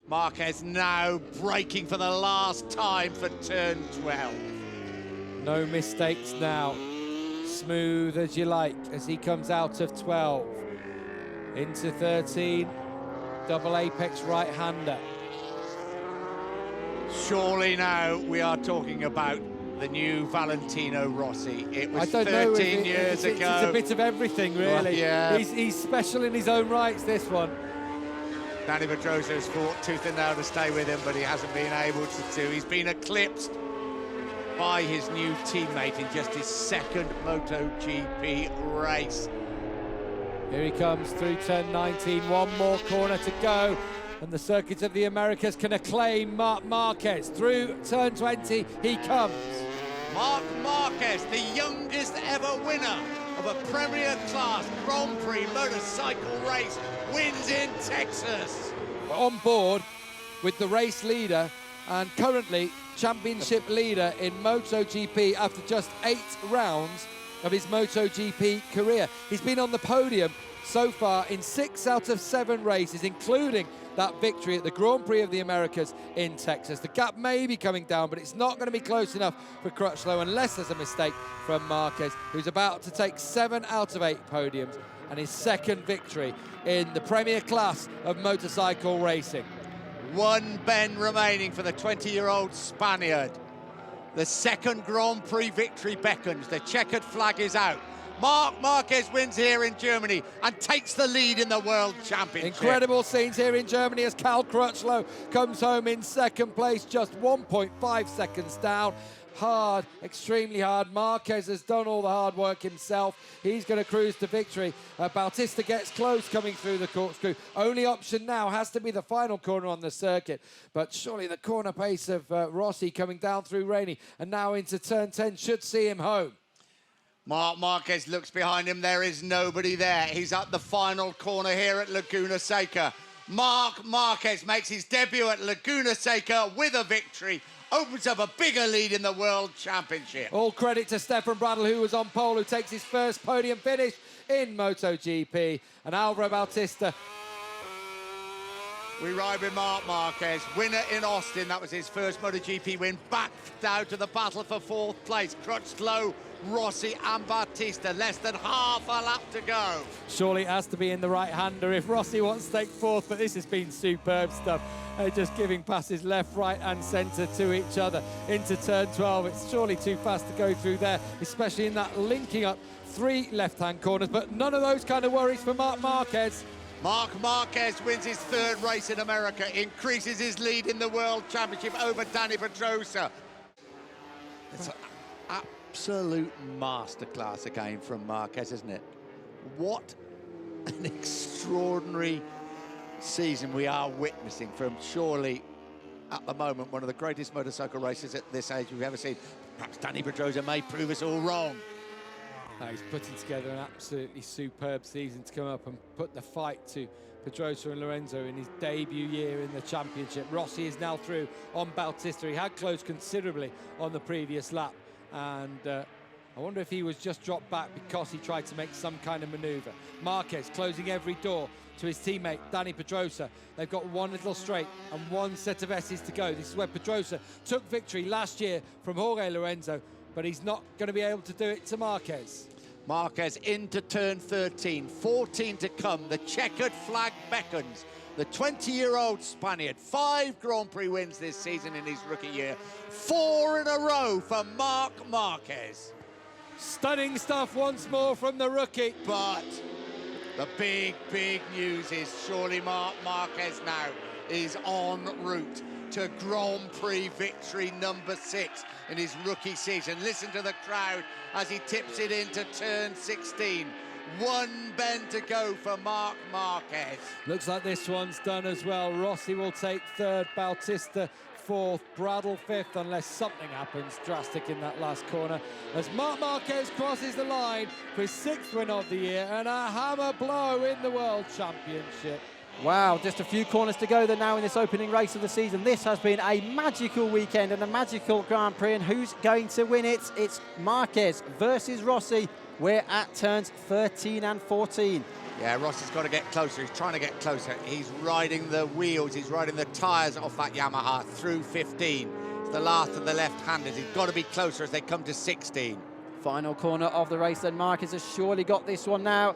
Marquez now braking for the last time for turn 12. No mistakes now. Smooth as you like as he comes out of 12. Into 13, double apex right-hander. Surely now we are talking about the new Valentino Rossi. It was I don't 13 know years ago. It's a bit of everything, really. Well, yeah. He's special in his own rights, this one. Dani Pedrosa has fought tooth and nail to stay with him, but he hasn't been able to. He's been eclipsed by his new teammate in just his second MotoGP race. Here he comes through turn 19, one more corner to go. And the circuits of the Americas can acclaim Marc Marquez. Through turn 20, he comes. Marc Marquez, the youngest ever winner of a Premier Class Grand Prix motorcycle race, wins in Texas. We're on board with the race leader and currently championship leader in MotoGP after just 8 rounds of his MotoGP career. He's been on the podium so far in 6 out of 7 races, including that victory at the Grand Prix of the Americas in Texas. The gap may be coming down, but it's not going to be close enough for Crutchlow unless there's a mistake from Marquez, who's about to take 7 out of 8 podiums and his second victory in the Premier Class of motorcycle racing. One bend remaining for the 20-year-old Spaniard. The second Grand Prix victory beckons. The checkered flag is out. Marc Marquez wins here in Germany and takes the lead in the World Championship. Incredible scenes here in Germany as Cal Crutchlow comes home in second place, just 1.5 seconds down. Hard, extremely hard. Marquez has done all the hard work himself. He's going to cruise to victory. Bautista gets close coming through the corkscrew. Only option now has to be the final corner on the circuit. But surely the corner pace of Rossi coming down through Rainey and now into turn 10 should see him home. Marc Marquez looks behind him. There is nobody there. He's at the final corner here at Laguna Seca. Marc Marquez makes his debut at Laguna Seca with a victory. Opens up a bigger lead in the World Championship. All credit to Stefan Bradl, who was on pole, who takes his first podium finish in MotoGP. And Alvaro Bautista. We ride with Marc Marquez, winner in Austin. That was his first MotoGP win. Back down to the battle for 4th place. Crutchlow, Rossi and Bautista. Less than half a lap to go. Surely it has to be in the right-hander if Rossi wants to take 4th, but this has been superb stuff. Just giving passes left, right and centre to each other into turn 12. It's surely too fast to go through there, especially in that linking up 3 left-hand corners, but none of those kind of worries for Marc Marquez. Marc Marquez wins his 3rd race in America, increases his lead in the World Championship over Dani Pedrosa. It's an absolute masterclass again from Marquez, isn't it? What an extraordinary season we are witnessing from surely, at the moment, one of the greatest motorcycle races at this age we've ever seen. Perhaps Dani Pedrosa may prove us all wrong. He's putting together an absolutely superb season to come up and put the fight to Pedrosa and Lorenzo in his debut year in the championship. Rossi is now through on Bautista. He had closed considerably on the previous lap, and I wonder if he was just dropped back because he tried to make some kind of manoeuvre. Marquez closing every door to his teammate Dani Pedrosa. They've got one little straight and one set of S's to go. This is where Pedrosa took victory last year from Jorge Lorenzo, but he's not going to be able to do it to Marquez. Marquez into turn 13, 14 to come. The checkered flag beckons. The 20-year-old Spaniard, 5 Grand Prix wins this season in his rookie year. 4 in a row for Marc Marquez. Stunning stuff once more from the rookie. But the big, big news is surely Marc Marquez now is en route to Grand Prix victory number 6 in his rookie season. Listen to the crowd as he tips it into turn 16. One bend to go for Marc Marquez. Looks like this one's done as well. Rossi will take 3rd, Bautista 4th, Bradl 5th, unless something happens drastic in that last corner. As Marc Marquez crosses the line for his 6th win of the year and a hammer blow in the World Championship. Wow, just a few corners to go now in this opening race of the season. This has been a magical weekend and a magical Grand Prix, and who's going to win it? It's Marquez versus Rossi. We're at turns 13 and 14. Yeah, Rossi's got to get closer. He's trying to get closer. He's riding the wheels. He's riding the tyres off that Yamaha through 15. It's the last of the left-handers. He's got to be closer as they come to 16. Final corner of the race then. Marquez has surely got this one now.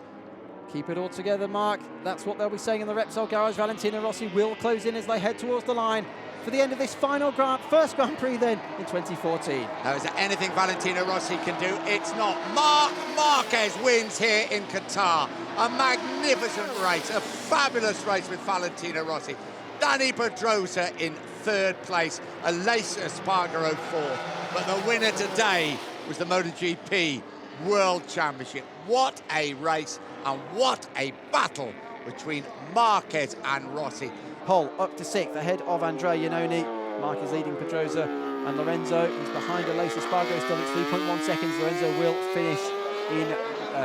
Keep it all together, Mark. That's what they'll be saying in the Repsol Garage. Valentino Rossi will close in as they head towards the line for the end of this first Grand Prix then in 2014. Now, is there anything Valentino Rossi can do? It's not. Marc Marquez wins here in Qatar. A magnificent race, a fabulous race with Valentino Rossi. Dani Pedrosa in third place, Aleix Espargaro fourth. But the winner today was the MotoGP World Championship. What a race and what a battle between Marquez and Rossi. Pole up to sixth ahead of Andrea Iannone. Mark is leading Pedrosa and Lorenzo. He's behind Aleix Espargaro still at 3.1 seconds. Lorenzo will finish in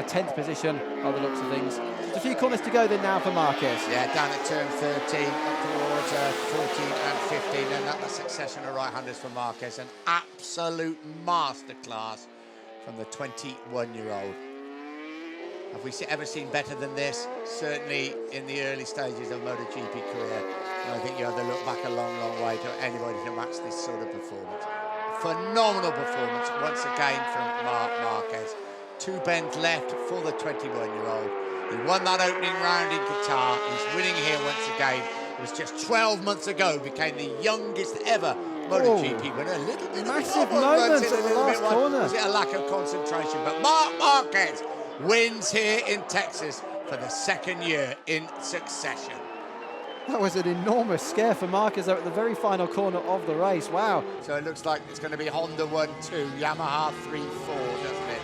10th position by the looks of things. Just a few corners to go then now for Marquez. Yeah, down at turn 13, up towards 14 and 15, and that the succession of right-handers for Marquez. An absolute masterclass from the 21-year-old. Have we ever seen better than this? Certainly in the early stages of MotoGP career. And I think you have to look back a long, long way to anybody to match this sort of performance. Phenomenal performance once again from Marc Marquez. 2 bends left for the 21-year-old. He won that opening round in Qatar. He's winning here once again. It was just 12 months ago, became the youngest ever MotoGP winner. A little bit massive of moments at the last corner. Was it a lack of concentration? But Marc Marquez wins here in Texas for the second year in succession. That was an enormous scare for Marquez there at the very final corner of the race. Wow. So it looks like it's going to be Honda 1-2, Yamaha 3-4, doesn't it?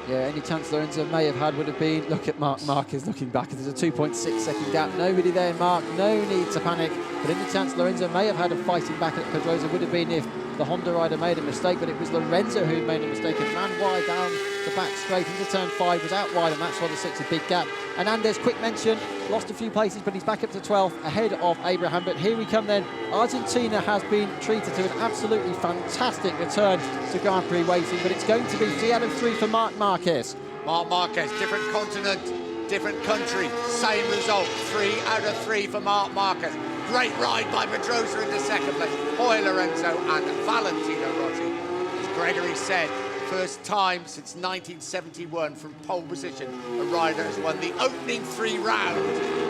Yeah, any chance Lorenzo may have had would have been, look at Marc Marquez looking back. There's a 2.6 second gap. Nobody there, Mark. No need to panic. But any chance Lorenzo may have had of fighting back at Pedrosa would have been if the Honda rider made a mistake. But it was Lorenzo who made a mistake and ran wide down the back straight into turn 5, was out wide, and that's why the 6 a big gap. And Andes, quick mention, lost a few places, but he's back up to 12th ahead of Abraham. But here we come then. Argentina has been treated to an absolutely fantastic return to Grand Prix racing, but it's going to be 3 out of 3 for Marc Marquez. Marc Marquez, different continent, different country, same result. 3 out of 3 for Marc Marquez. Great ride by Pedrosa into second place. Jorge Lorenzo and Valentino Rossi. As Gregory said, first time since 1971 from pole position, a rider has won the opening 3 rounds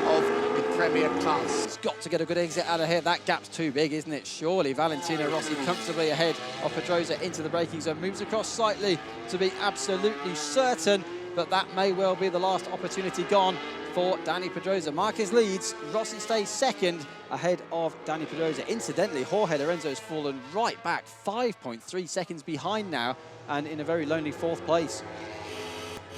of the Premier Class. He's got to get a good exit out of here. That gap's too big, isn't it? Surely Valentino Rossi comfortably ahead of Pedrosa into the braking zone. Moves across slightly to be absolutely certain, but that may well be the last opportunity gone for Dani Pedrosa. Marquez leads, Rossi stays second ahead of Dani Pedrosa. Incidentally, Jorge Lorenzo has fallen right back, 5.3 seconds behind now, and in a very lonely 4th place.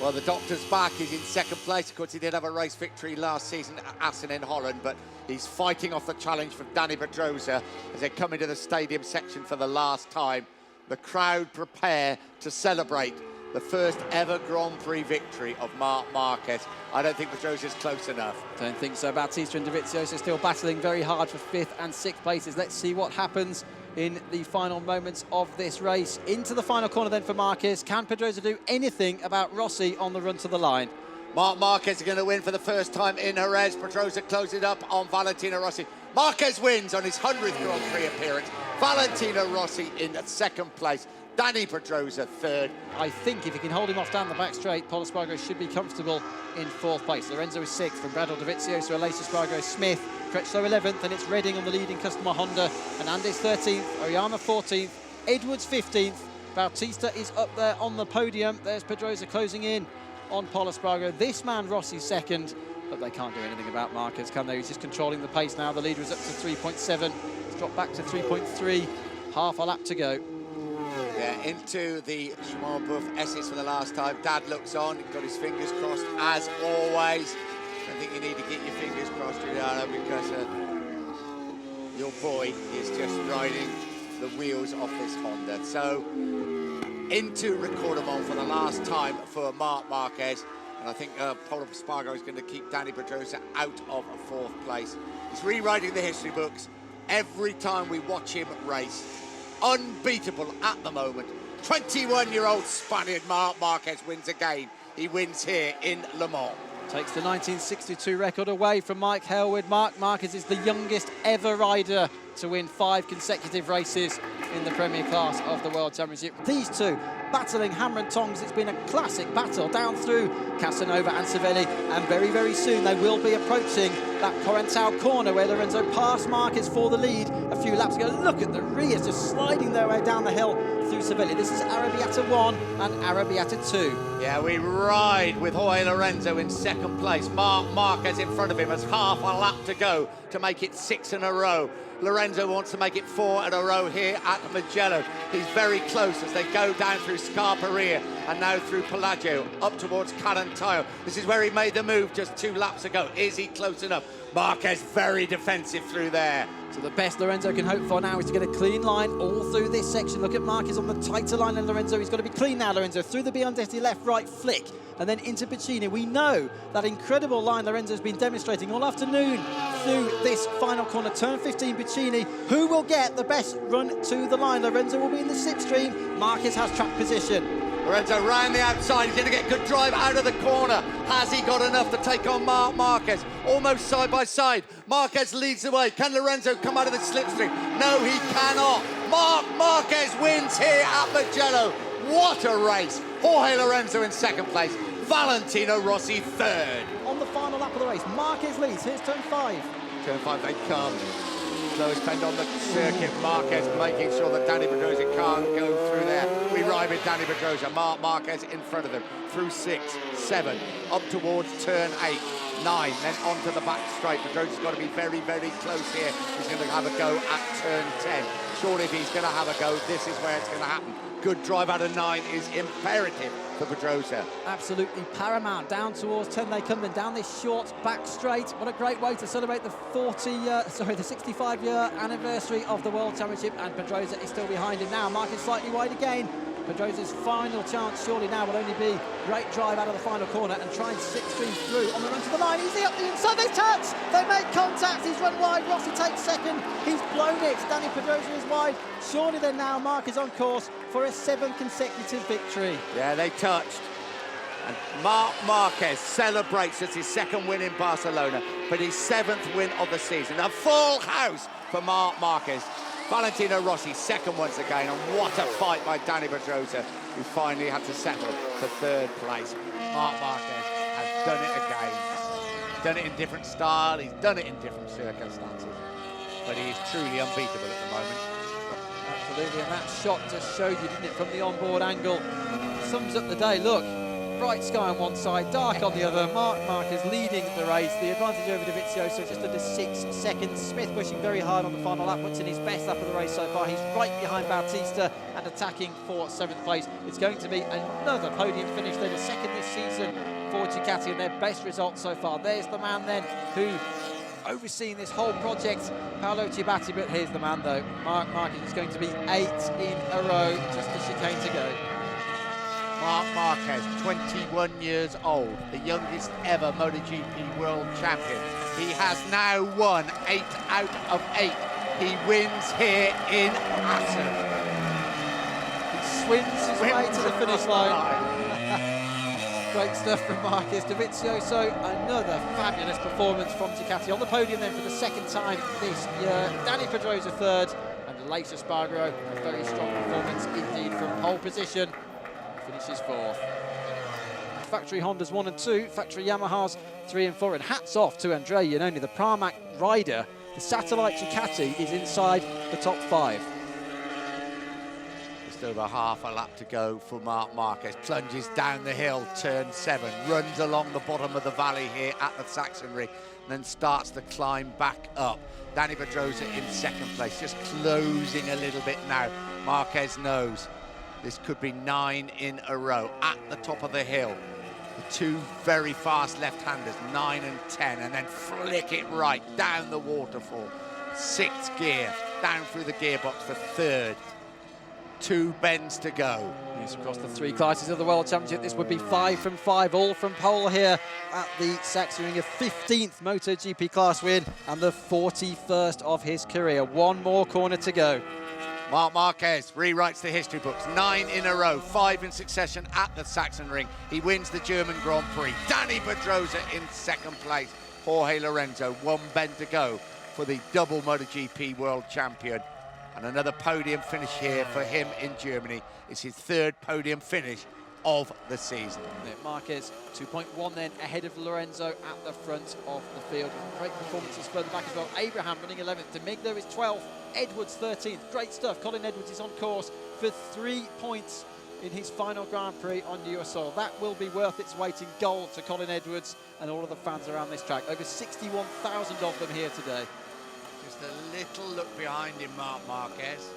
Well, the doctor's back. He's in second place. Of course, he did have a race victory last season at Assen in Holland, but he's fighting off the challenge from Dani Pedrosa as they come into the stadium section for the last time. The crowd prepare to celebrate the first ever Grand Prix victory of Marc Marquez. I don't think Pedrosa's close enough. Don't think so. Bautista and Dovizioso still battling very hard for 5th and 6th places. Let's see what happens in the final moments of this race. Into the final corner then for Marquez. Can Pedrosa do anything about Rossi on the run to the line? Marc Marquez is going to win for the first time in Jerez. Pedrosa closes up on Valentino Rossi. Marquez wins on his 100th Grand Prix appearance. Valentino Rossi in second place. Dani Pedrosa third. I think if he can hold him off down the back straight, Pol Espargaro should be comfortable in 4th place. Lorenzo is 6th from Brad Dovizioso, Aleix Espargaro, Smith, Crutchlow 11th, and it's Redding on the leading customer Honda. And Andes 13th, Oyama 14th, Edwards 15th. Bautista is up there on the podium. There's Pedrosa closing in on Pol Espargaro. This man, Rossi, second, but they can't do anything about Marquez, can they? He's just controlling the pace now. The leader is up to 3.7. It's dropped back to 3.3. Half a lap to go. Yeah, into the Schmalbuff Essex for the last time. Dad looks on, got his fingers crossed as always. I think you need to get your fingers crossed, Giuliano, because your boy is just riding the wheels off this Honda. So into Recordamon for the last time for Marc Marquez, and I think Pol Espargaro is going to keep Dani Pedrosa out of 4th place. He's rewriting the history books every time we watch him race. Unbeatable at the moment. 21-year-old Spaniard Marc Marquez wins again. He wins here in Le Mans. Takes the 1962 record away from Mike Hailwood. Marc Marquez is the youngest ever rider to win 5 consecutive races in the Premier Class of the World Championship. These two battling hammer and tongs. It's been a classic battle down through Casanova and Savelli, and very, very soon they will be approaching that Correntau corner where Lorenzo passed Marquez for the lead a few laps ago. Look at the rears just sliding their way down the hill through Savelli. This is Arrabbiata 1 and Arrabbiata 2. Yeah, we ride with Jorge Lorenzo in second place. Marc Marquez in front of him has half a lap to go to make it 6 in a row. Lorenzo wants to make it 4 in a row here at Mugello. He's very close as they go down through Scarperia and now through Pelagio up towards Carantaio. This is where he made the move just 2 laps ago. Is he close enough? Marquez very defensive through there. So the best Lorenzo can hope for now is to get a clean line all through this section. Look at Marquez on the tighter line than Lorenzo. He's got to be clean now, Lorenzo, through the Biondetti left-right flick and then into Piccini. We know that incredible line Lorenzo's been demonstrating all afternoon through this final corner. Turn 15, Piccini. Who will get the best run to the line? Lorenzo will be in the slipstream. Marquez has track position. Lorenzo round the outside, he's going to get good drive out of the corner. Has he got enough to take on Marc Marquez? Almost side by side. Marquez leads the way. Can Lorenzo come out of the slipstream? No, he cannot. Marc Marquez wins here at Mugello. What a race. Jorge Lorenzo in second place. Valentino Rossi third. On the final lap of the race, Marquez leads. Here's turn 5. Turn 5 they come. Slowest bend on the circuit. Marquez making sure that Dani Pedrosa can't go through there. We ride with Dani Pedrosa. Marc Marquez in front of them. Through 6, 7, up towards turn 8, 9, then onto the back straight. Pedrosa's got to be very, very close here. He's going to have a go at turn 10. Surely if he's going to have a go, this is where it's going to happen. Good drive out of 9 is imperative for Pedrosa. Absolutely paramount. Down towards 10 they come, then down this short back straight. What a great way to celebrate the 65-year anniversary of the World Championship, and Pedrosa is still behind him now. Marquez slightly wide again. Pedrosa's final chance surely now will only be great drive out of the final corner and try and slipstream through on the run to the line. Easy up the inside, they touch! They make contact, he's run wide, Rossi takes second, he's blown it, Dani Pedrosa is wide. Surely then now Marc is on course for a 7th consecutive victory. Yeah, they touched. And Marc Marquez celebrates as his 2nd win in Barcelona, but his 7th win of the season. A full house for Marc Marquez. Valentino Rossi 2nd once again, and what a fight by Dani Pedrosa, who finally had to settle for 3rd place. Marc Marquez has done it again. He's done it in different style, he's done it in different circumstances, but he is truly unbeatable at the moment. Absolutely, and that shot just showed you, didn't it, from the onboard angle. Sums up the day. Look, bright sky on one side, dark on the other. Marc Marquez leading the race. The advantage over Dovizioso just under 6 seconds. Smith pushing very hard on the final lap, puts in his best lap of the race so far. He's right behind Bautista and attacking for 7th place. It's going to be another podium finish. They're the 2nd this season for Ducati and their best result so far. There's the man then who overseeing this whole project, Paolo Ciabatti, but here's the man though. Marc Marquez is going to be 8 in a row, just a chicane to go. Marc Marquez, 21 years old, the youngest ever MotoGP world champion. He has now won 8 out of 8. He wins here in Assen. He swims his way to the finish line. Great stuff from Marquez. Dovizioso, another fabulous performance from Ducati. On the podium then for the 2nd time this year. Dani Pedrosa 3rd, and Aleix Espargaro, a very strong performance indeed from pole position. Finishes 4th. Factory Hondas 1 and 2, factory Yamahas 3 and 4, and hats off to Andrea Iannone, the Pramac rider. The satellite Ducati is inside the top 5. Just over half a lap to go for Marc Marquez. Plunges down the hill, turn 7, runs along the bottom of the valley here at the Saxonry, and then starts the climb back up. Dani Pedrosa in 2nd place, just closing a little bit now. Marquez knows this could be 9 in a row at the top of the hill. The 2 very fast left-handers, 9 and 10, and then flick it right down the waterfall. 6th gear, down through the gearbox for 3rd. 2 bends to go. Yes, across the 3 classes of the World Championship, this would be 5 from 5, all from pole here at the Saxonring. A 15th MotoGP class win and the 41st of his career. 1 more corner to go. Marc Marquez rewrites the history books. 9 in a row, 5 in succession at the Sachsenring. He wins the German Grand Prix. Dani Pedrosa in second place. Jorge Lorenzo, 1 bend to go for the double MotoGP world champion. And another podium finish here for him in Germany. It's his 3rd podium finish of the season. Marquez 2.1 then ahead of Lorenzo at the front of the field. Great performances further back as well. Abraham running 11th, Demigler is 12th, Edwards 13th. Great stuff. Colin Edwards is on course for 3 points in his final Grand Prix on US soil. That will be worth its weight in gold to Colin Edwards and all of the fans around this track. Over 61,000 of them here today. Just a little look behind him, Marc Marquez.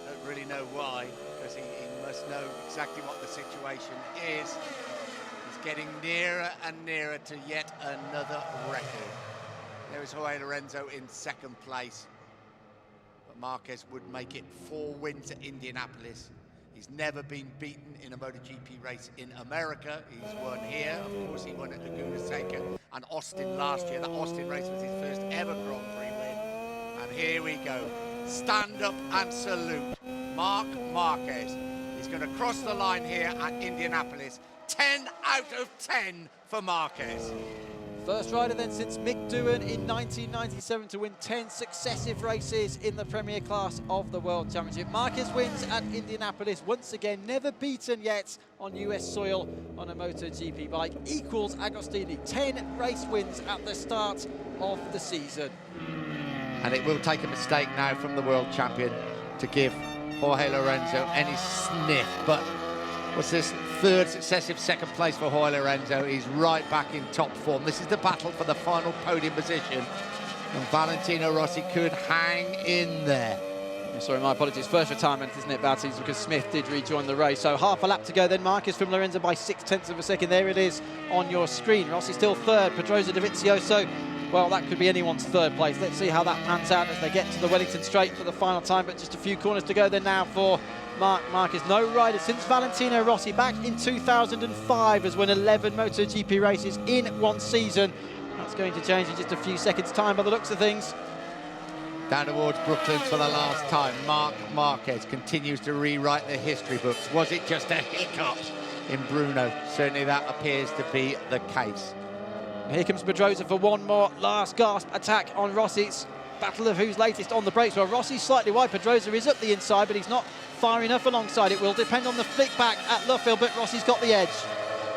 Don't really know why, because he must know exactly what the situation is. He's getting nearer and nearer to yet another record. There is Jorge Lorenzo in second place, but Marquez would make it 4 wins at Indianapolis. He's never been beaten in a MotoGP race in America. He's won here. Of course, he won at Laguna Seca and Austin last year. That Austin race was his first ever Grand Prix win. And here we go. Stand up and salute. Marc Marquez is going to cross the line here at Indianapolis. 10 out of 10 for Marquez. First rider then since Mick Doohan in 1997 to win 10 successive races in the Premier Class of the World Championship. Marquez wins at Indianapolis once again, never beaten yet on US soil on a MotoGP bike. Equals Agostini, 10 race wins at the start of the season. And it will take a mistake now from the world champion to give Jorge Lorenzo any sniff, but what's this 3rd successive second place for Jorge Lorenzo? He's right back in top form. This is the battle for the final podium position, and Valentino Rossi could hang in there. Sorry, my apologies. First retirement, isn't it, Baptiste, because Smith did rejoin the race. So half a lap to go then. Marquez from Lorenzo by 0.6 of a second. There it is on your screen. Rossi still 3rd, Pedrosa Dovizioso. Well, that could be anyone's 3rd place. Let's see how that pans out as they get to the Wellington Straight for the final time, but just a few corners to go then now for Marc Marquez. No rider since Valentino Rossi back in 2005 has won 11 MotoGP races in 1 season. That's going to change in just a few seconds' time by the looks of things. Down towards Brooklyn for the last time. Marc Marquez continues to rewrite the history books. Was it just a hiccup in Bruno? Certainly that appears to be the case. Here comes Pedrosa for one more last gasp attack on Rossi's battle of who's latest on the brakes. Well, Rossi's slightly wide, Pedrosa is up the inside, but he's not far enough alongside. It will depend on the flick back at Luffield, but Rossi's got the edge.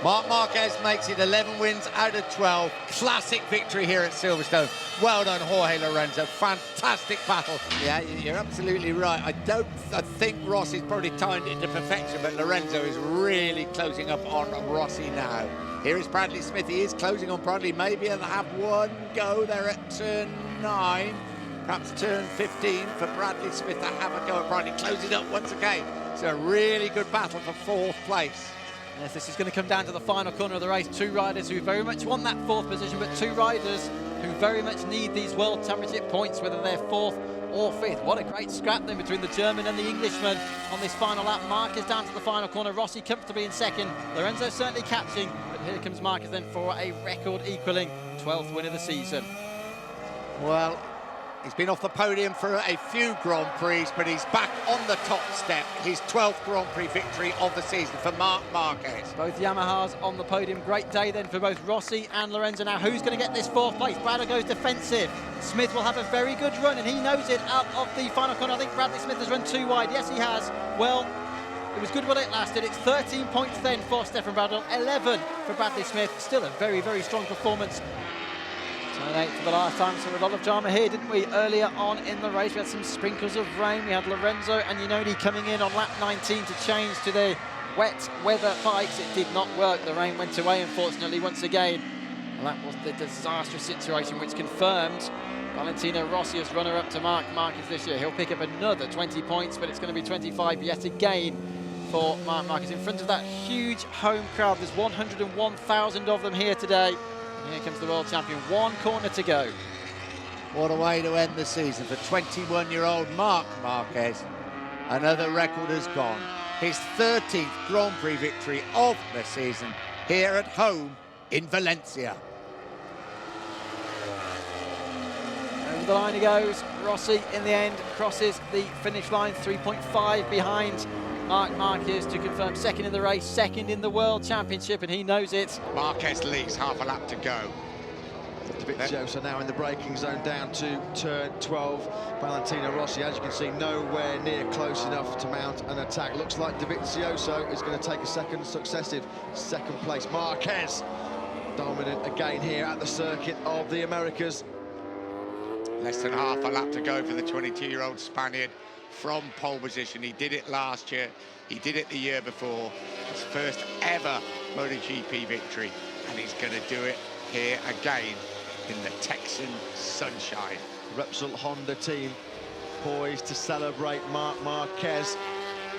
Marc Marquez makes it 11 wins out of 12. Classic victory here at Silverstone. Well done, Jorge Lorenzo. Fantastic battle. Yeah, you're absolutely right. I think Rossi's probably timed it to perfection, but Lorenzo is really closing up on Rossi now. Here is Bradley Smith. He is closing on Bradley. Maybe they'll have one go there at turn 9. Perhaps turn 15 for Bradley Smith to have a go at Bradley. Closing up once again. It's a really good battle for 4th place. Yes, this is going to come down to the final corner of the race. 2 riders who very much want that 4th position, but 2 riders who very much need these World Championship points, whether they're 4th or 5th. What a great scrap then between the German and the Englishman on this final lap. Marquez down to the final corner. Rossi comfortably in 2nd. Lorenzo certainly catching, but here comes Marquez then for a record equalling 12th win of the season. Well, he's been off the podium for a few Grand Prix, but he's back on the top step. His 12th Grand Prix victory of the season for Marc Marquez. Both Yamahas on the podium. Great day then for both Rossi and Lorenzo. Now, who's going to get this 4th place? Bradley goes defensive. Smith will have a very good run, and he knows it out of the final corner. I think Bradley Smith has run too wide. Yes, he has. Well, it was good while it lasted. It's 13 points then for Stefan Bradl, 11 for Bradley Smith. Still a very, very strong performance. Turn 8 for the last time, so a lot of drama here, didn't we? Earlier on in the race, we had some sprinkles of rain. We had Lorenzo and Iannone coming in on lap 19 to change to their wet weather bikes. It did not work. The rain went away, unfortunately, once again. And that was the disastrous situation which confirmed Valentino Rossi as runner-up to Marc Marquez this year. He'll pick up another 20 points, but it's going to be 25 yet again for Marc Marquez. In front of that huge home crowd, there's 101,000 of them here today. Here comes the world champion. 1 corner to go. What a way to end the season for 21-year-old Marc Marquez. Another record has gone. His 13th Grand Prix victory of the season here at home in Valencia. the line he goes. Rossi, in the end, crosses the finish line, 3.5 behind Marc Marquez to confirm second in the race, second in the World Championship, and he knows it. Marquez leads, half a lap to go. Dovizioso now in the braking zone down to turn 12. Valentino Rossi, as you can see, nowhere near close enough to mount an attack. Looks like Dovizioso is going to take a successive second place. Marquez dominant again here at the circuit of the Americas. Less than half a lap to go for the 22-year-old Spaniard from pole position. He did it last year, he did it the year before. His first ever MotoGP victory, and he's going to do it here again in the Texan sunshine. Repsol Honda team poised to celebrate Marc Marquez.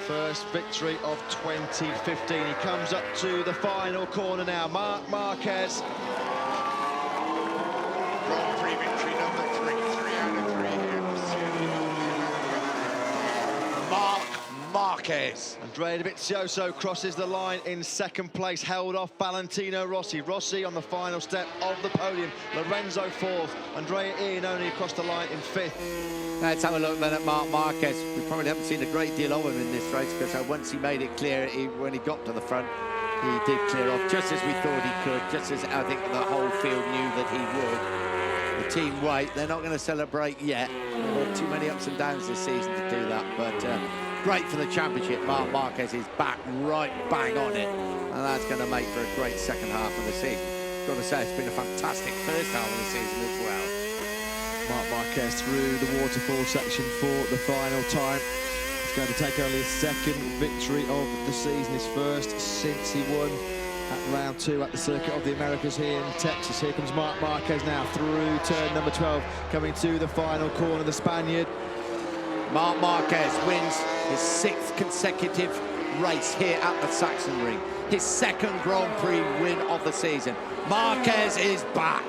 First victory of 2015. He comes up to the final corner now. Marc Marquez. Grand Prix victory number 3 out of 3 here. Marc Marquez. Andrea Dovizioso crosses the line in second place, held off Valentino Rossi. Rossi on the final step of the podium. Lorenzo fourth. Andrea Ian only across the line in fifth. Let's have a look then at Marc Marquez. We probably haven't seen a great deal of him in this race because once he made it clear, when he got to the front, he did clear off just as we thought he could, just as I think the whole field knew that he would. The team wait, they're not going to celebrate yet. There were too many ups and downs this season to do that, but great for the championship. Marc Marquez is back right bang on it, and that's going to make for a great second half of the season. Got to say, it's been a fantastic first half of the season as well. Marc Marquez through the waterfall section for the final time. He's going to take only his second victory of the season, his first since he won at round 2 at the circuit of the Americas here in Texas. Here comes Marc Marquez now through turn number 12, coming to the final corner, the Spaniard. Marc Marquez wins his 6th consecutive race here at the Saxon Ring. His 2nd Grand Prix win of the season. Marquez is back.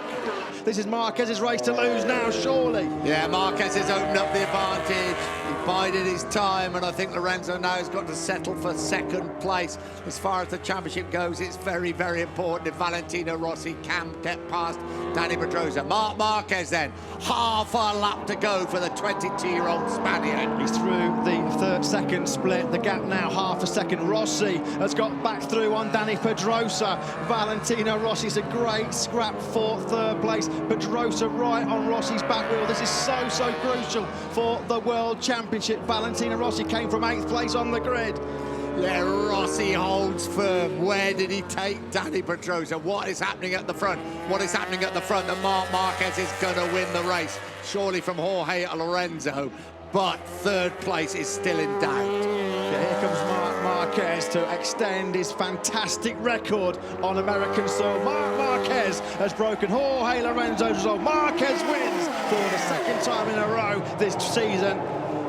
This is Marquez's race to lose now, surely. Yeah, Marquez has opened up the advantage. He bided his time, and I think Lorenzo now has got to settle for 2nd place. As far as the championship goes, it's very, very important if Valentino Rossi can get past Dani Pedrosa. Marc Marquez then, half a lap to go for the 22-year-old Spaniard. He's through the second split, the gap now half a second. Rossi has got back through on Dani Pedrosa. Valentino Rossi's a great scrap for 3rd place. Pedrosa right on Rossi's back wheel. This is so crucial for the World Championship. Valentino Rossi came from 8th place on the grid. Yeah, Rossi holds firm. Where did he take Dani Pedrosa? What is happening at the front? What is happening at the front? That Marc Marquez is going to win the race, surely from Jorge Lorenzo, but 3rd place is still in doubt. Yeah, here comes Marc Marquez to extend his fantastic record on American soil. Marc Marquez has broken Jorge Lorenzo's result. Marquez wins for the 2nd time in a row this season.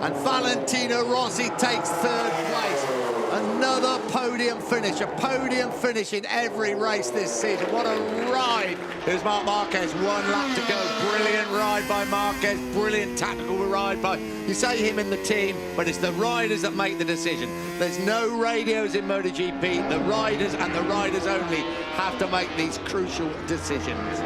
And Valentino Rossi takes 3rd place. Another podium finish, a podium finish in every race this season. What a ride. Here's Marc Marquez, 1 lap to go. Brilliant ride by Marquez, brilliant tactical ride by, you say him in the team, but it's the riders that make the decision. There's no radios in MotoGP. The riders and the riders only have to make these crucial decisions.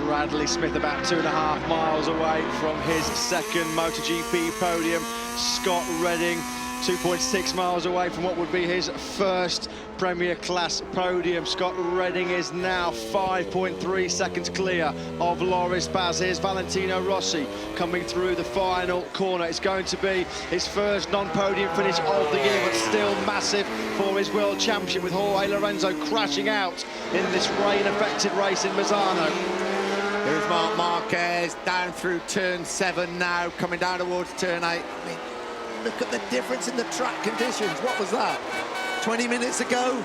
Bradley Smith about 2.5 miles away from his 2nd MotoGP podium. Scott Redding 2.6 miles away from what would be his 1st Premier Class podium. Scott Redding is now 5.3 seconds clear of Loris Baz. Here's Valentino Rossi coming through the final corner. It's going to be his 1st non-podium finish of the year, but still massive for his World Championship, with Jorge Lorenzo crashing out in this rain-affected race in Misano. Here's Marc Marquez down through turn 7 now, coming down towards turn 8. I mean, look at the difference in the track conditions. What was that? 20 minutes ago?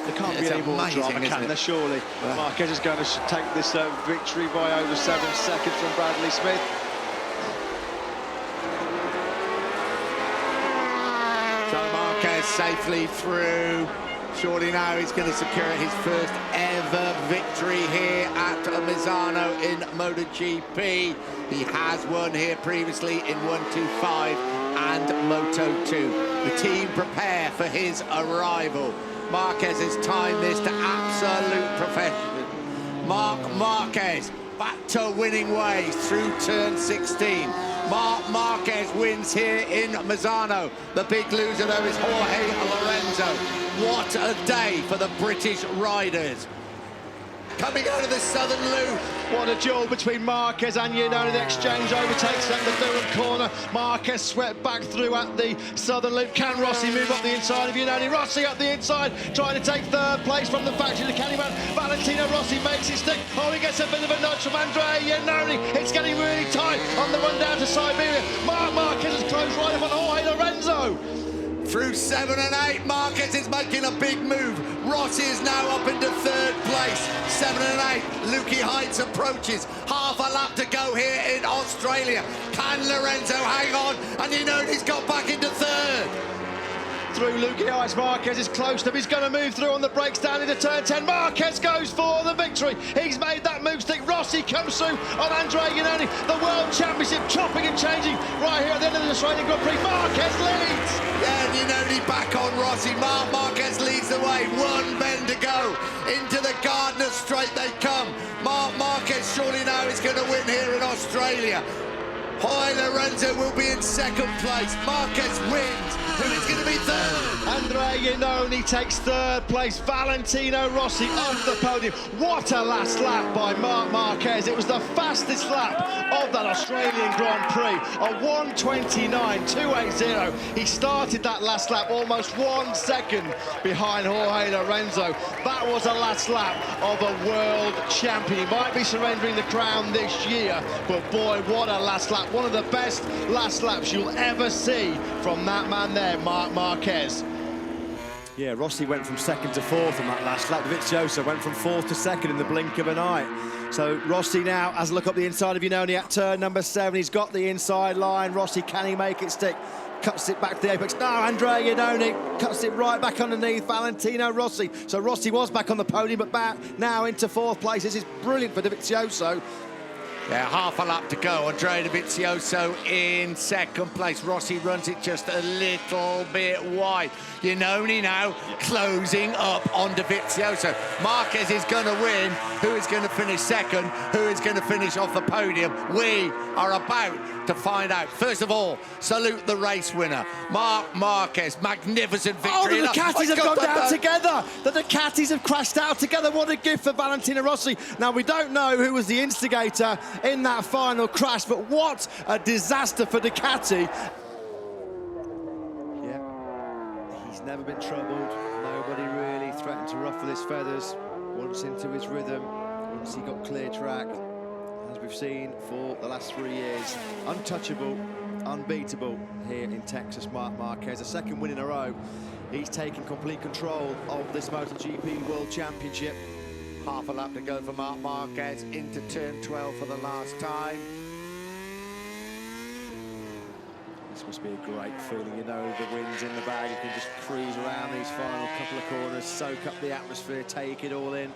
There can't be any more drama, can there, surely? Marquez is going to take this victory by over 7 seconds from Bradley Smith. So Marquez safely through. Surely now he's going to secure his 1st ever victory here at Misano in MotoGP. He has won here previously in 125 and Moto2. The team prepare for his arrival. Marquez has timed this to absolute perfection. Marc Marquez back to winning ways through turn 16. Marc Marquez wins here in Misano. The big loser, though, is Jorge Lorenzo. What a day for the British riders. Coming out of the southern loop. What a duel between Marquez and Iannone. The exchange overtakes at the Durham corner. Marquez swept back through at the southern loop. Can Rossi move up the inside of Iannone? Rossi up the inside, trying to take third place from the factory. The Candyman, Valentino Rossi makes it stick. Oh, he gets a bit of a nudge from Andrea Iannone. It's getting really tight on the run down to Siberia. Marc Marquez has closed right up on Jorge Lorenzo. Through 7 and 8, Marquez is making a big move. Rossi is now up into third place. 7 and 8, Lukey Heights approaches. Half a lap to go here in Australia. Can Lorenzo hang on? And Iannone's got back into third. Through Lukey Heights, Marquez is close to him. He's going to move through on the brakes down into turn 10. Marquez goes for the victory. He's made that move stick. Rossi comes through on Andrea Iannone. The World Championship chopping and changing right here at the end of the Australian Grand Prix. Marquez leads. Yeah, Iannone back on Rossi. Marc Marquez leads the way. One bend to go. Into the Gardner Straight they come. Marc Marquez surely now is going to win here in Australia. Jorge Lorenzo will be in second place. Marquez wins. Who is going to be third? Andrea Iannone takes third place. Valentino Rossi off the podium. What a last lap by Marc Marquez. It was the fastest lap of that Australian Grand Prix. A 1:29.280. He started that last lap almost 1 second behind Jorge Lorenzo. That was a last lap of a world champion. He might be surrendering the crown this year, but boy, what a last lap. One of the best last laps you'll ever see from that man there, Marc Marquez. Yeah, Rossi went from second to fourth on that last lap. Dovizioso went from fourth to second in the blink of an eye. So Rossi now has a look up the inside of Iannone at turn number 7. He's got the inside line. Rossi, can he make it stick? Cuts it back to the apex. No, Andrea Iannone cuts it right back underneath Valentino Rossi. So Rossi was back on the podium, but back now into fourth place. This is brilliant for Dovizioso. Yeah, half a lap to go. Andrea Dovizioso in second place. Rossi runs it just a little bit wide. Iannone now closing up on Dovizioso. Marquez is going to win. Who is going to finish second? Who is going to finish off the podium? We are about to find out. First of all, salute the race winner, Marc Marquez. Magnificent victory. Oh, the Ducatis have gone down together. The Ducatis have crashed out together. What a gift for Valentino Rossi. Now, we don't know who was the instigator in that final crash, but what a disaster for Ducati. Yeah, he's never been troubled. Nobody really threatened to ruffle his feathers. Once into his rhythm, once he got clear track, as we've seen for the last 3 years, untouchable, unbeatable here in Texas. Marc Marquez, a second win in a row. He's taken complete control of this MotoGP World Championship. Half a lap to go for Marc Marquez into turn 12 for the last time. This must be a great feeling, you know, the wind's in the bag. You can just cruise around these final couple of corners, soak up the atmosphere, take it all in.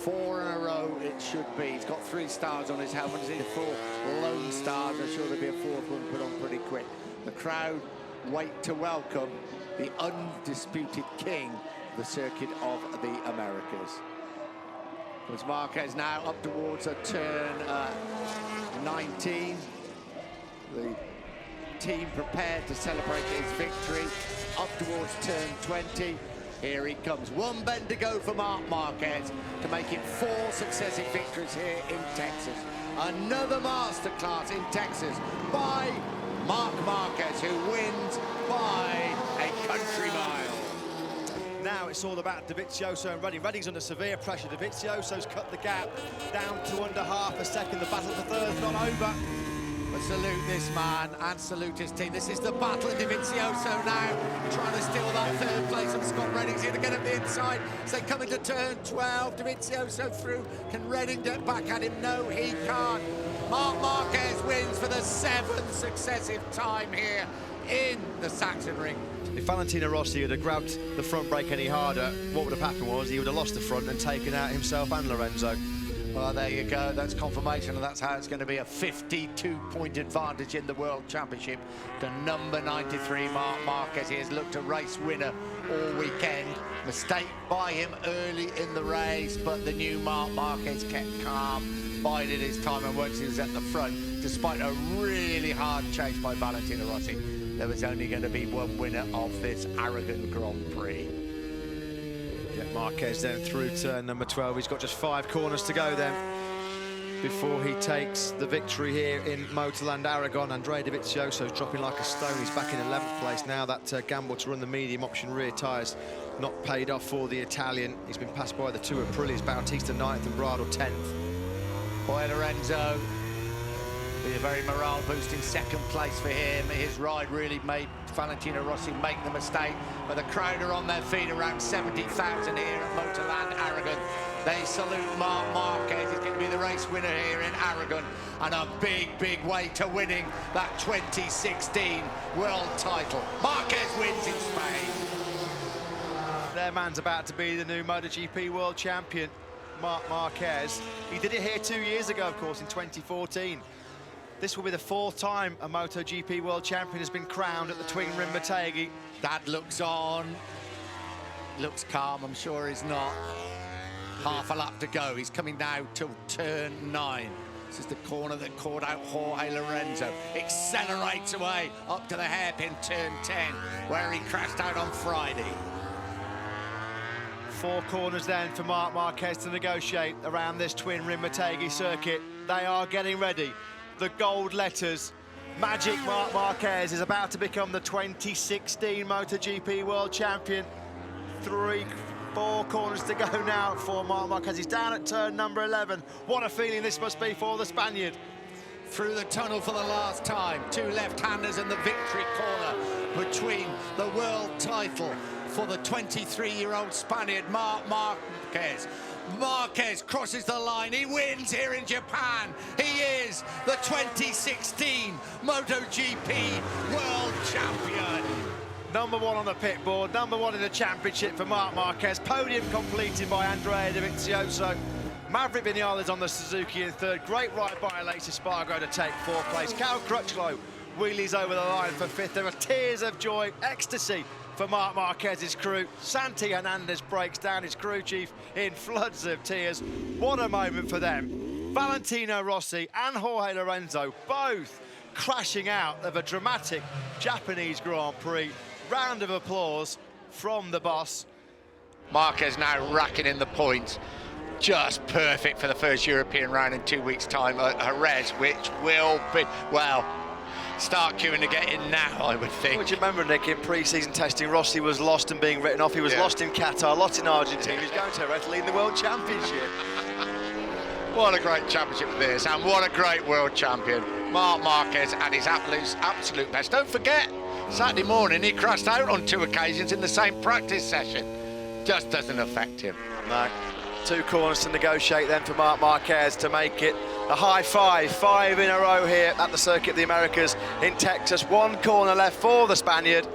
4 in a row it should be. He's got 3 stars on his helmet. He's in 4 lone stars. I'm sure there'll be a 4th one put on pretty quick. The crowd wait to welcome the undisputed king, the circuit of the Americas. There's Marquez now up towards a turn 19. The team prepared to celebrate his victory up towards turn 20. Here he comes. 1 bend to go for Marc Marquez to make it 4 successive victories here in Texas. Another masterclass in Texas by Marc Marquez, who wins by a country mile. Now it's all about Dovizioso and Redding. Redding's under severe pressure. Dovizioso's cut the gap down to under half a second. The battle for third is not over. But salute this man and salute his team. This is the battle of Dovizioso now, trying to steal that 3rd place from Scott Redding's here to get up the inside. As they come into turn 12, Dovizioso through. Can Redding get back at him? No, he can't. Marc Marquez wins for the 7th successive time here in the Saxon Ring. If Valentino Rossi had grabbed the front brake any harder, what would have happened was he would have lost the front and taken out himself and Lorenzo. Well, there you go. That's confirmation, and that's how it's going to be. A 52-point advantage in the World Championship. The number 93, Marc Marquez. He has looked a race winner all weekend. Mistake by him early in the race, but the new Marc Marquez kept calm, bided his time, and once he was at the front, despite a really hard chase by Valentino Rossi, there was only going to be one winner of this Aragon Grand Prix. Yeah, Marquez then through turn number 12. He's got just 5 corners to go then before he takes the victory here in Motorland Aragon. Andrea Dovizioso dropping like a stone. He's back in 11th place now. That gamble to run the medium option rear tyres not paid off for the Italian. He's been passed by the two Aprilias, Bautista 9th and Bradle 10th. Boy, Lorenzo, be a very morale-boosting second place for him. His ride really made Valentino Rossi make the mistake, but the crowd are on their feet, around 70,000 here at Motorland Aragon. They salute Marc Marquez. He's going to be the race winner here in Aragon, and a big, big way to winning that 2016 world title. Marquez wins in Spain. Their man's about to be the new MotoGP world champion, Marc Marquez. He did it here 2 years ago, of course, in 2014. This will be the 4th time a MotoGP world champion has been crowned at the Twin Rim Motegi. Dad looks on, looks calm, I'm sure he's not. Half a lap to go. He's coming now to turn 9. This is the corner that caught out Jorge Lorenzo. Accelerates away up to the hairpin turn 10, where he crashed out on Friday. 4 corners then for Marc Marquez to negotiate around this Twin Rim Motegi circuit. They are getting ready. The gold letters. Magic Marc Marquez is about to become the 2016 MotoGP world champion. 4 corners to go now for Marc Marquez. He's down at turn number 11. What a feeling this must be for the Spaniard. Through the tunnel for the last time. 2 left-handers in the victory corner between the world title for the 23-year-old Spaniard, Marc Marquez. Marquez crosses the line. He wins here in Japan. He is the 2016 MotoGP world champion. Number 1 on the pit board, number 1 in the championship for Marc Marquez. Podium completed by Andrea Dovizioso. Maverick Vinales on the Suzuki in 3rd. Great ride by Aleix Espargaro to take 4th place. Cal Crutchlow wheelies over the line for 5th. There are tears of joy, ecstasy for Marc Marquez's crew. Santi Hernandez breaks down, his crew chief, in floods of tears. What a moment for them. Valentino Rossi and Jorge Lorenzo both crashing out of a dramatic Japanese Grand Prix. Round of applause from the boss. Marquez now racking in the points. Just perfect for the first European round in 2 weeks' time at Jerez, which will be, well, start queuing to get in now, I would think. Would you remember, Nick, in pre-season testing, Rossi was lost and being written off. He was lost in Qatar, lost in Argentina. He's going to Jerez, leading the World Championship. What a great championship this, and what a great world champion. Marc Marquez at his absolute best. Don't forget, Saturday morning he crashed out on 2 occasions in the same practice session. Just doesn't affect him. No. 2 corners to negotiate then for Marc Marquez to make it a high 5 in a row here at the Circuit of the Americas in Texas. 1 corner left for the Spaniard.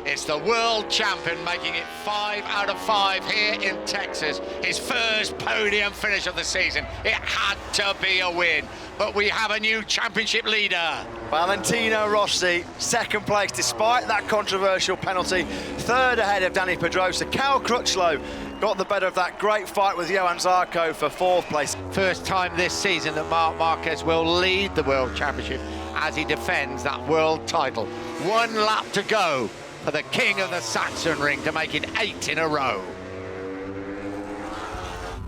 It's the world champion making it 5 out of 5 here in Texas. His first podium finish of the season. It had to be a win, but we have a new championship leader. Valentino Rossi, 2nd place despite that controversial penalty. 3rd ahead of Dani Pedrosa. Cal Crutchlow got the better of that great fight with Johan Zarco for 4th place. First time this season that Marc Marquez will lead the World Championship as he defends that world title. 1 lap to go for the king of the Saxon ring to make it 8 in a row.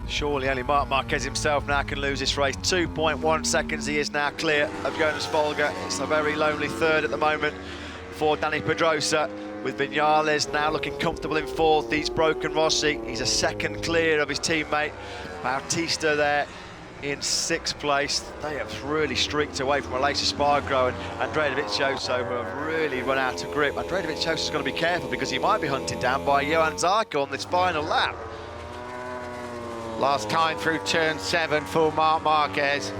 Surely only Marc Marquez himself now can lose this race. 2.1 seconds he is now clear of Jonas Folger. It's a very lonely 3rd at the moment for Dani Pedrosa, with Vinales now looking comfortable in 4th. He's broken Rossi. He's a 2nd clear of his teammate. Bautista there in 6th place. They have really streaked away from Aleix Espargaro and Andrea Dovizioso, who have really run out of grip. Andrea Dovizioso's got to be careful because he might be hunted down by Johan Zarco on this final lap. Last time through turn 7 for Marc Marquez,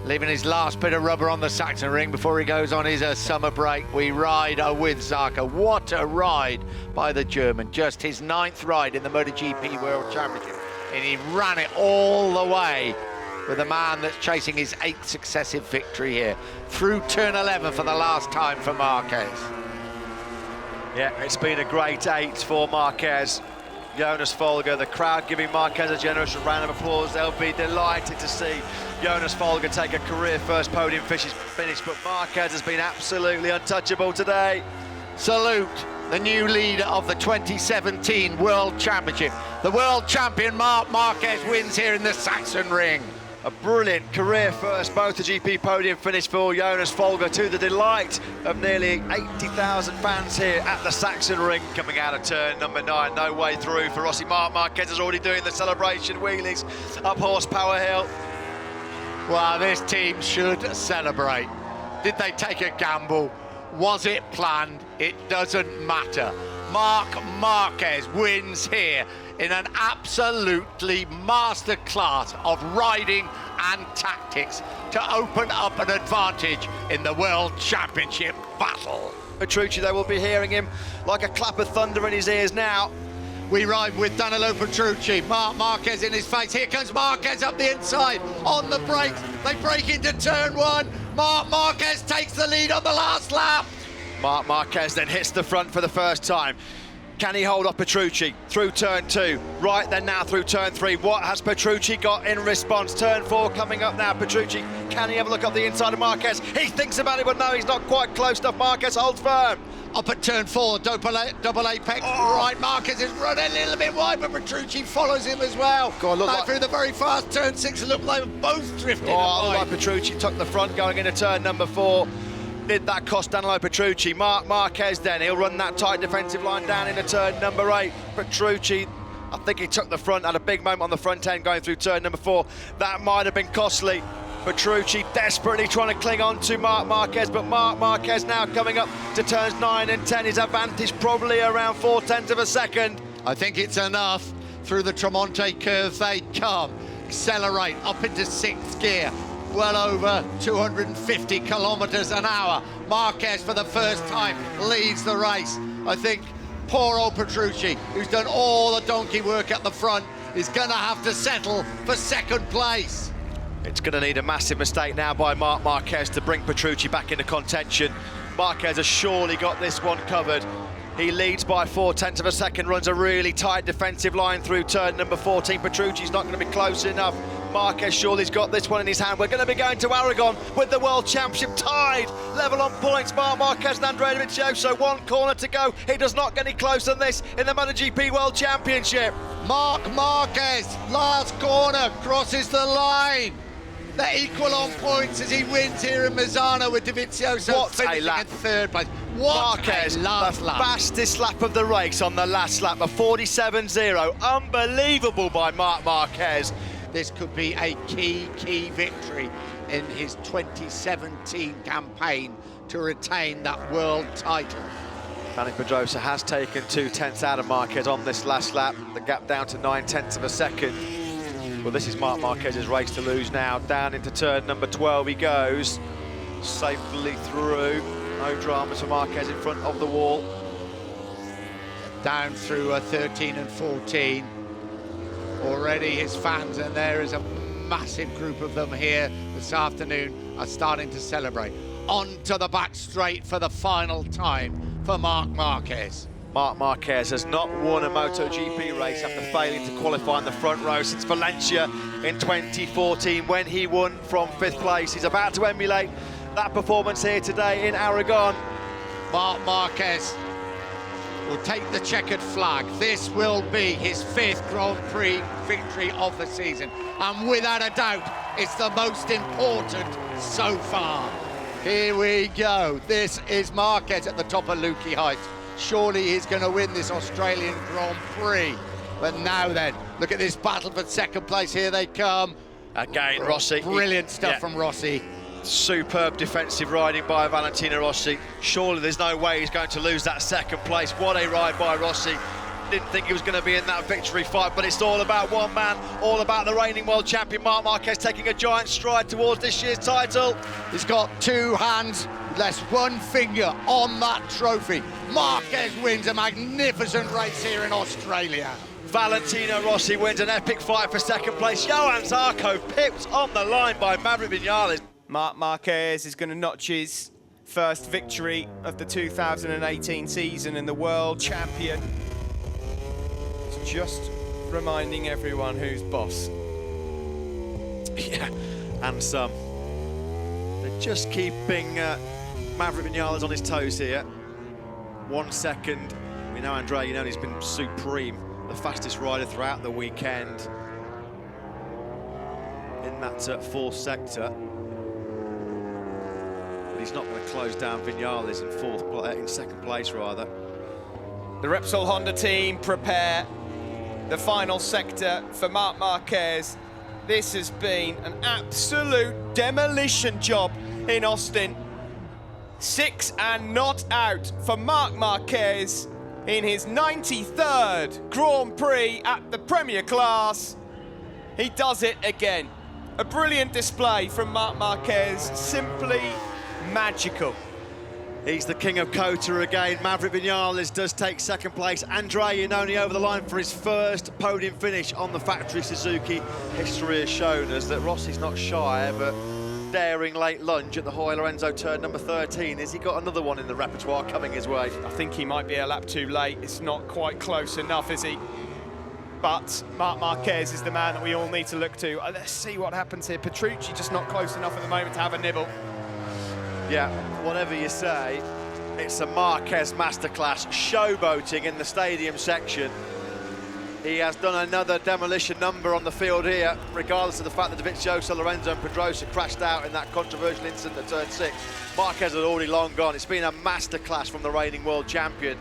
leaving his last bit of rubber on the Saxon ring before he goes on his summer break. We ride with Zarco. What a ride by the German. Just his 9th ride in the MotoGP World Championship. and he ran it all the way with a man that's chasing his 8th successive victory here. Through turn 11 for the last time for Marquez. Yeah, it's been a great 8 for Marquez. Jonas Folger, the crowd giving Marquez a generous round of applause. They'll be delighted to see Jonas Folger take a career first podium finish, but Marquez has been absolutely untouchable today. Salute the new leader of the 2017 World Championship. The world champion Marc Marquez wins here in the Saxon Ring. A brilliant career first MotoGP podium finish for Jonas Folger, to the delight of nearly 80,000 fans here at the Saxon Ring. Coming out of turn number 9, no way through for Rossi. Marc Marquez is already doing the celebration wheelies up Horsepower Hill. Well, this team should celebrate. Did they take a gamble? Was it planned? It doesn't matter. Marc Marquez wins here in an absolutely masterclass of riding and tactics to open up an advantage in the World Championship battle. Petrucci, they will be hearing him like a clap of thunder in his ears now. We ride with Danilo Petrucci, Marc Marquez in his face. Here comes Marquez up the inside, on the brakes. They break into turn 1. Marc Marquez takes the lead on the last lap. Marc Marquez then hits the front for the first time. Can he hold off Petrucci through turn 2? Right then now through turn 3. What has Petrucci got in response? Turn 4 coming up now. Petrucci, can he have a look up the inside of Marquez? He thinks about it, but no, he's not quite close enough. Marquez holds firm. Up at turn 4, double apex. Right, Marquez is running a little bit wide, but Petrucci follows him as well. Go on, look like... through the very fast turn 6, looked like they were both drifting. Oh, like Petrucci took the front going into turn number 4. Did that cost Danilo Petrucci? Marc Marquez then, he'll run that tight defensive line down into turn number 8. Petrucci, I think he took the front, had a big moment on the front end going through turn number 4. That might have been costly. Petrucci desperately trying to cling on to Marc Marquez, but Marc Marquez now coming up to turns 9 and 10. His advantage probably around 0.4 of a second. I think it's enough. Through the Tremonte curve they come. Accelerate up into 6th gear. Well over 250 kilometers an hour. Marquez for the first time leads the race. I think poor old Petrucci, who's done all the donkey work at the front, is gonna have to settle for 2nd place. It's going to need a massive mistake now by Marc Marquez to bring Petrucci back into contention. Marquez has surely got this one covered. He leads by 0.4 of a second, runs a really tight defensive line through turn number 14. Petrucci's not going to be close enough. Marquez surely's got this one in his hand. We're going to be going to Aragon with the World Championship tied, level on points. Marc Marquez and Andrea Dovizioso, 1 corner to go. He does not get any closer than this in the MotoGP World Championship. Marc Marquez, last corner, crosses the line. They're equal on points as he wins here in Misano with Dovizioso finishing in 3rd place. Marquez, the fastest lap of the race on the last lap, a 47.0. Unbelievable by Marc Marquez. This could be a key victory in his 2017 campaign to retain that world title. Dani Pedrosa has taken 0.2 out of Marquez on this last lap, the gap down to 0.9 of a second. Well, this is Marc Marquez's race to lose now. Down into turn number 12 he goes, safely through. No dramas for Marquez in front of the wall. Down through 13 and 14. Already his fans, and there is a massive group of them here this afternoon, are starting to celebrate. On to the back straight for the final time for Marc Marquez. Marc Marquez has not won a MotoGP race after failing to qualify in the front row since Valencia in 2014 when he won from 5th place. He's about to emulate that performance here today in Aragon. Marc Marquez will take the checkered flag. This will be his 5th Grand Prix victory of the season, and without a doubt, it's the most important so far. Here we go. This is Marquez at the top of Lukey Heights. Surely he's going to win this Australian Grand Prix. But now then, look at this battle for 2nd place. Here they come. Again, Rossi. Brilliant stuff from Rossi. Superb defensive riding by Valentino Rossi. Surely there's no way he's going to lose that 2nd place. What a ride by Rossi. Didn't think he was going to be in that victory fight, but it's all about one man, all about the reigning world champion Marc Marquez taking a giant stride towards this year's title. He's got 2 hands, less 1 finger on that trophy. Marquez wins a magnificent race here in Australia. Valentino Rossi wins an epic fight for second place. Johan Zarco pipped on the line by Maverick Vinales. Marc Marquez is going to notch his first victory of the 2018 season and the world champion. It's just reminding everyone who's boss. Yeah, and some. They're just keeping Maverick Vinales on his toes here. 1 second. We know Andrea Iannoni's been supreme, the fastest rider throughout the weekend in that fourth sector. But he's not going to close down Vinales in second place, rather. The Repsol Honda team prepare the final sector for Marc Marquez. This has been an absolute demolition job in Austin. 6 and not out for Marc Marquez in his 93rd Grand Prix at the Premier Class. He does it again. A brilliant display from Marc Marquez, simply magical. He's the king of Kota again. Maverick Vinales does take second place. Andrea Iannoni over the line for his first podium finish on the factory Suzuki. History has shown us that Rossi's not shy of a daring late lunge at the Hoy Lorenzo turn number 13. Has he got another one in the repertoire coming his way? I think he might be a lap too late. It's not quite close enough, is he? But Marc Marquez is the man that we all need to look to. Let's see what happens here. Petrucci just not close enough at the moment to have a nibble. Yeah, whatever you say, it's a Marquez masterclass, showboating in the stadium section. He has done another demolition number on the field here, regardless of the fact that Dovizioso, Lorenzo and Pedrosa crashed out in that controversial incident at turn 6. Marquez had already long gone. It's been a masterclass from the reigning world champion.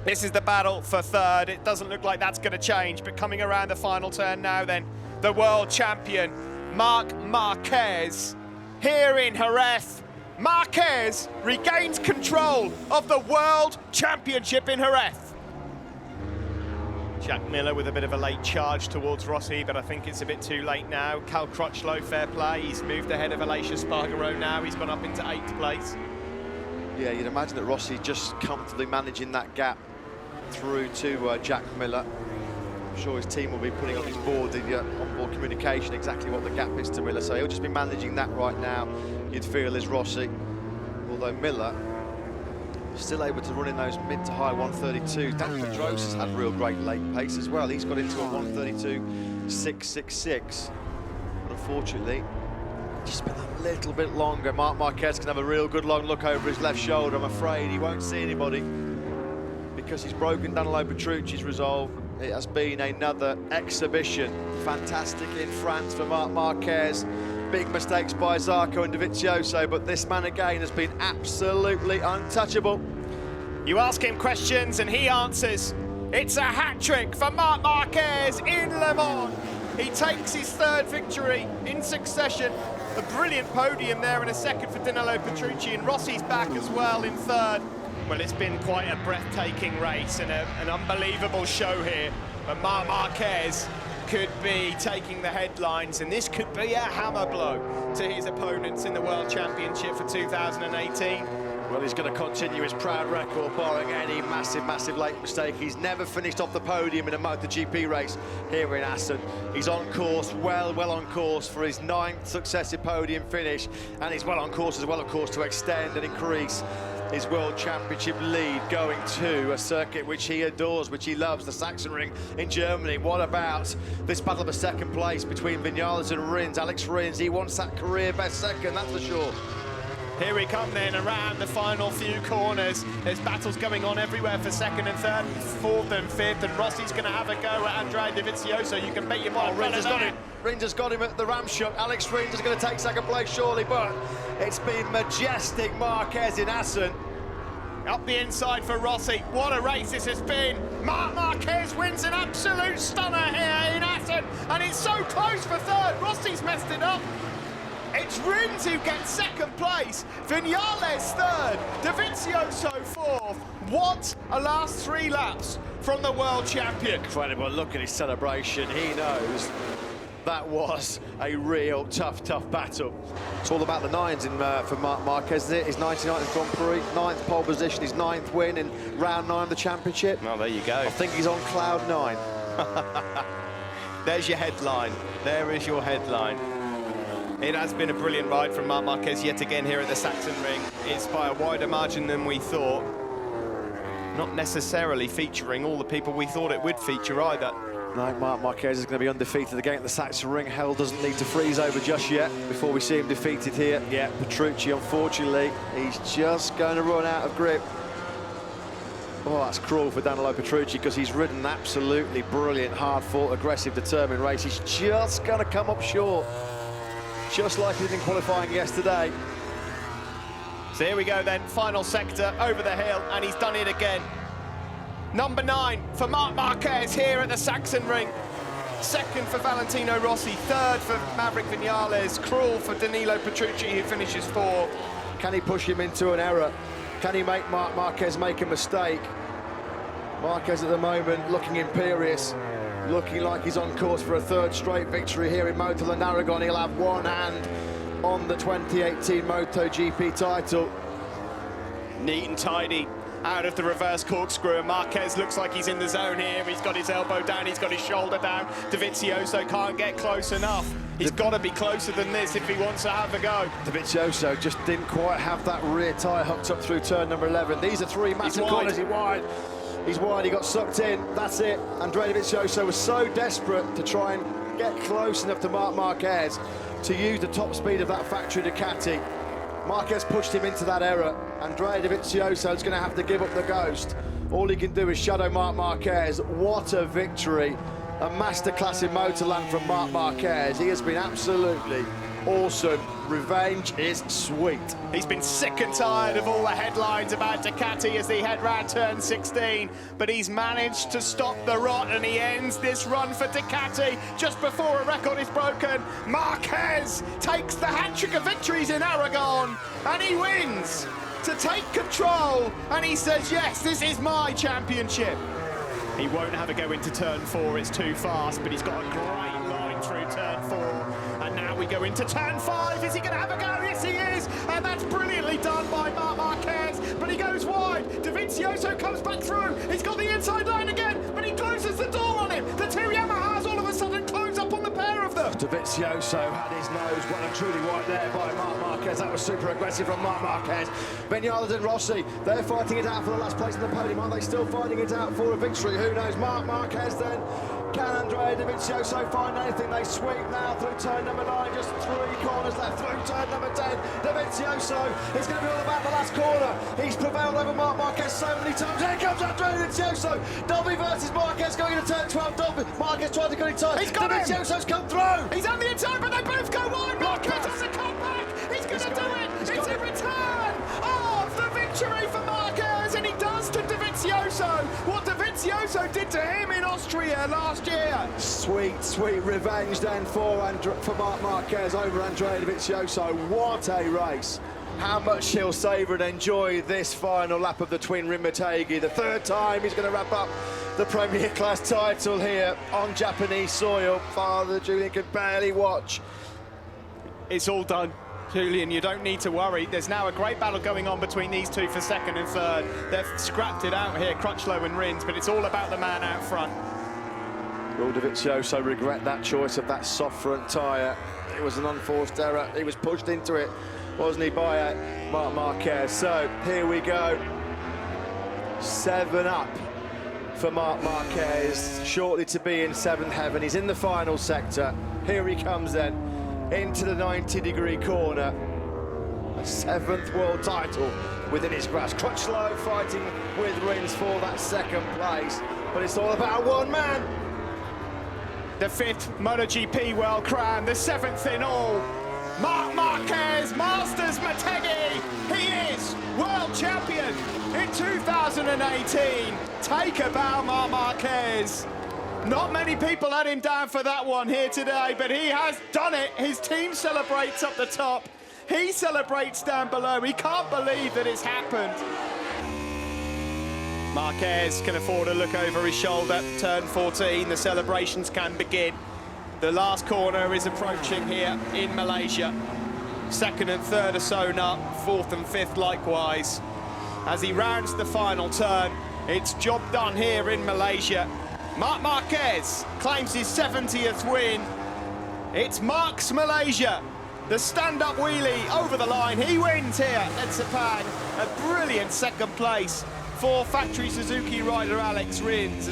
This is the battle for third. It doesn't look like that's going to change, but coming around the final turn now then, the world champion, Marc Marquez, here in Jerez. Marquez regains control of the World Championship in Jerez. Jack Miller with a bit of a late charge towards Rossi, but I think it's a bit too late now. Cal Crutchlow, fair play. He's moved ahead of Aleix Espargaro now. He's gone up into 8th place. Yeah, you'd imagine that Rossi just comfortably managing that gap through to Jack Miller. I'm sure his team will be putting on his board, the onboard communication, exactly what the gap is to Miller. So he'll just be managing that right now, you'd feel, is Rossi. Although Miller still able to run in those mid to high 132. Dan Pedrosa's had real great late pace as well. He's got into a 132.666. But unfortunately, just been a little bit longer. Marc Marquez can have a real good long look over his left shoulder. I'm afraid he won't see anybody because he's broken Danilo Petrucci's resolve. It has been another exhibition. Fantastic in France for Marc Marquez. Big mistakes by Zarco and Dovizioso, but this man again has been absolutely untouchable. You ask him questions and he answers. It's a hat-trick for Marc Marquez in Le Mans. He takes his third victory in succession. A brilliant podium there in a second for Danilo Petrucci, and Rossi's back as well in third. Well, it's been quite a breathtaking race and an unbelievable show here. But Marc Marquez could be taking the headlines, and this could be a hammer blow to his opponents in the World Championship for 2018. Well, he's going to continue his proud record, barring any massive late mistake. He's never finished off the podium in a MotoGP race here in Assen. He's on course, well on course for his 9th successive podium finish, and he's well on course as well, of course, to extend and increase his World Championship lead, going to a circuit which he adores, which he loves, the Sachsenring in Germany. What about this battle for second place between Vinales and Rins? Alex Rins, he wants that career best second, that's for sure. Here we come then around the final few corners. There's battles going on everywhere for second and third, fourth and fifth, and Rossi's going to have a go at Andrea Dovizioso. You can bet your bottom Rins has got him. Rins has got him at the Ramshock. Alex Rins is going to take second place surely, but it's been majestic Marquez in Assen. Up the inside for Rossi. What a race this has been. Marc Marquez wins an absolute stunner here in Assen, and it's so close for third. Rossi's messed it up. It's Rins who gets second place, Vinales third, Dovizioso fourth. What a last 3 laps from the world champion. Incredible, look at his celebration. He knows that was a real tough battle. It's all about the nines for Marc Marquez, isn't it? His 99th Grand Prix, 9th pole position, his 9th win in round 9 of the championship. Well, there you go. I think he's on cloud 9. There's your headline. There is your headline. It has been a brilliant ride from Marc Marquez yet again here at the Saxon Ring. It's by a wider margin than we thought. Not necessarily featuring all the people we thought it would feature either. No, Marc Marquez is going to be undefeated again at the Saxon Ring. Hell doesn't need to freeze over just yet before we see him defeated here. Yeah, Petrucci, unfortunately, he's just going to run out of grip. Oh, that's cruel for Danilo Petrucci because he's ridden an absolutely brilliant, hard-fought, aggressive, determined race. He's just going to come up short, just like he did in qualifying yesterday. So here we go then, final sector, over the hill, and he's done it again. Number 9 for Marc Marquez here at the Saxon Ring. 2nd for Valentino Rossi, 3rd for Maverick Vinales, cruel for Danilo Petrucci, who finishes 4th. Can he push him into an error? Can he make Marc Marquez make a mistake? Marquez at the moment looking imperious, looking like he's on course for a 3rd straight victory here in Motorland Aragon. He'll have one hand on the 2018 MotoGP title. Neat and tidy out of the reverse corkscrew, and Marquez looks like he's in the zone here. He's got his elbow down, he's got his shoulder down. Dovizioso can't get close enough. He's got to be closer than this if he wants to have a go. Dovizioso just didn't quite have that rear tyre hooked up through turn number 11. These are 3 massive corners. He's wide, he got sucked in, that's it. Andrea Dovizioso was so desperate to try and get close enough to Marc Marquez to use the top speed of that factory Ducati. Marquez pushed him into that error. Andrea Dovizioso is going to have to give up the ghost. All he can do is shadow Marc Marquez. What a victory. A masterclass in Motorland from Marc Marquez. He has been absolutely awesome. Revenge is sweet. He's been sick and tired of all the headlines about Ducati as they head round turn 16, but he's managed to stop the rot, and he ends this run for Ducati just before a record is broken. Marquez takes the hat-trick of victories in Aragon, and he wins to take control, and he says, yes, this is my championship. He won't have a go into turn 4, it's too fast, but he's got a great line through turn 4. And now we go into turn 5. Is he going to have a go? Yes, he is. And that's brilliantly done by Marc Marquez. But he goes wide. Dovizioso comes back through. He's got the inside line again, but he closes the door on him. The 2 Yamahas all of a sudden close up on the pair of them. Dovizioso had his nose well and truly wide there by Marc Marquez. That was super aggressive from Marc Marquez. Vinales and Rossi, they're fighting it out for the last place in the podium. Are they still fighting it out for a victory? Who knows? Marc Marquez then. Can Andrea Dovizioso find anything? They sweep now through turn number 9, just 3 corners left through turn number 10. Dovizioso is going to be all about the last corner. He's prevailed over Marc Marquez so many times. Here comes Andrea Dovizioso. Dobby versus Marquez going into turn 12. Dobby, Marquez trying to get inside. He's got Dovizioso's come through. He's on the inside, but they both go wide. Marquez has a comeback. He's going to do it. It's a return of the victory for Marquez, and he does to Dovizioso what Dovizioso did to him in Austria last year. Sweet, sweet revenge then for Marc Marquez over Andrea Dovizioso. What a race. How much he'll savour and enjoy this final lap of the Twin Rim Motegi. The 3rd time he's going to wrap up the Premier Class title here on Japanese soil. Father Julian can barely watch. It's all done. Julian, you don't need to worry. There's now a great battle going on between these 2 for 2nd and 3rd. They've scrapped it out here, Crutchlow and Rins, but it's all about the man out front. Will Dovizioso regret that choice of that soft front tyre? It was an unforced error. He was pushed into it, wasn't he, by Marc Marquez? So here we go. 7 up for Marc Marquez, shortly to be in 7th heaven. He's in the final sector. Here he comes then. Into the 90-degree corner. A 7th world title within his grasp. Crutchlow fighting with Rins for that 2nd place. But it's all about one man. The 5th MotoGP World Crown, the 7th in all. Marc Marquez, Masters Motegi. He is world champion in 2018. Take a bow, Marc Marquez. Not many people had him down for that one here today, but he has done it. His team celebrates up the top. He celebrates down below. He can't believe that it's happened. Marquez can afford to look over his shoulder. Turn 14, the celebrations can begin. The last corner is approaching here in Malaysia. Second and third are sewn up, fourth and fifth likewise. As he rounds the final turn, it's job done here in Malaysia. Marc Marquez claims his 70th win. It's Marc's Malaysia. The stand-up wheelie over the line. He wins here at Sepang. A brilliant second place for factory Suzuki rider Alex Rins.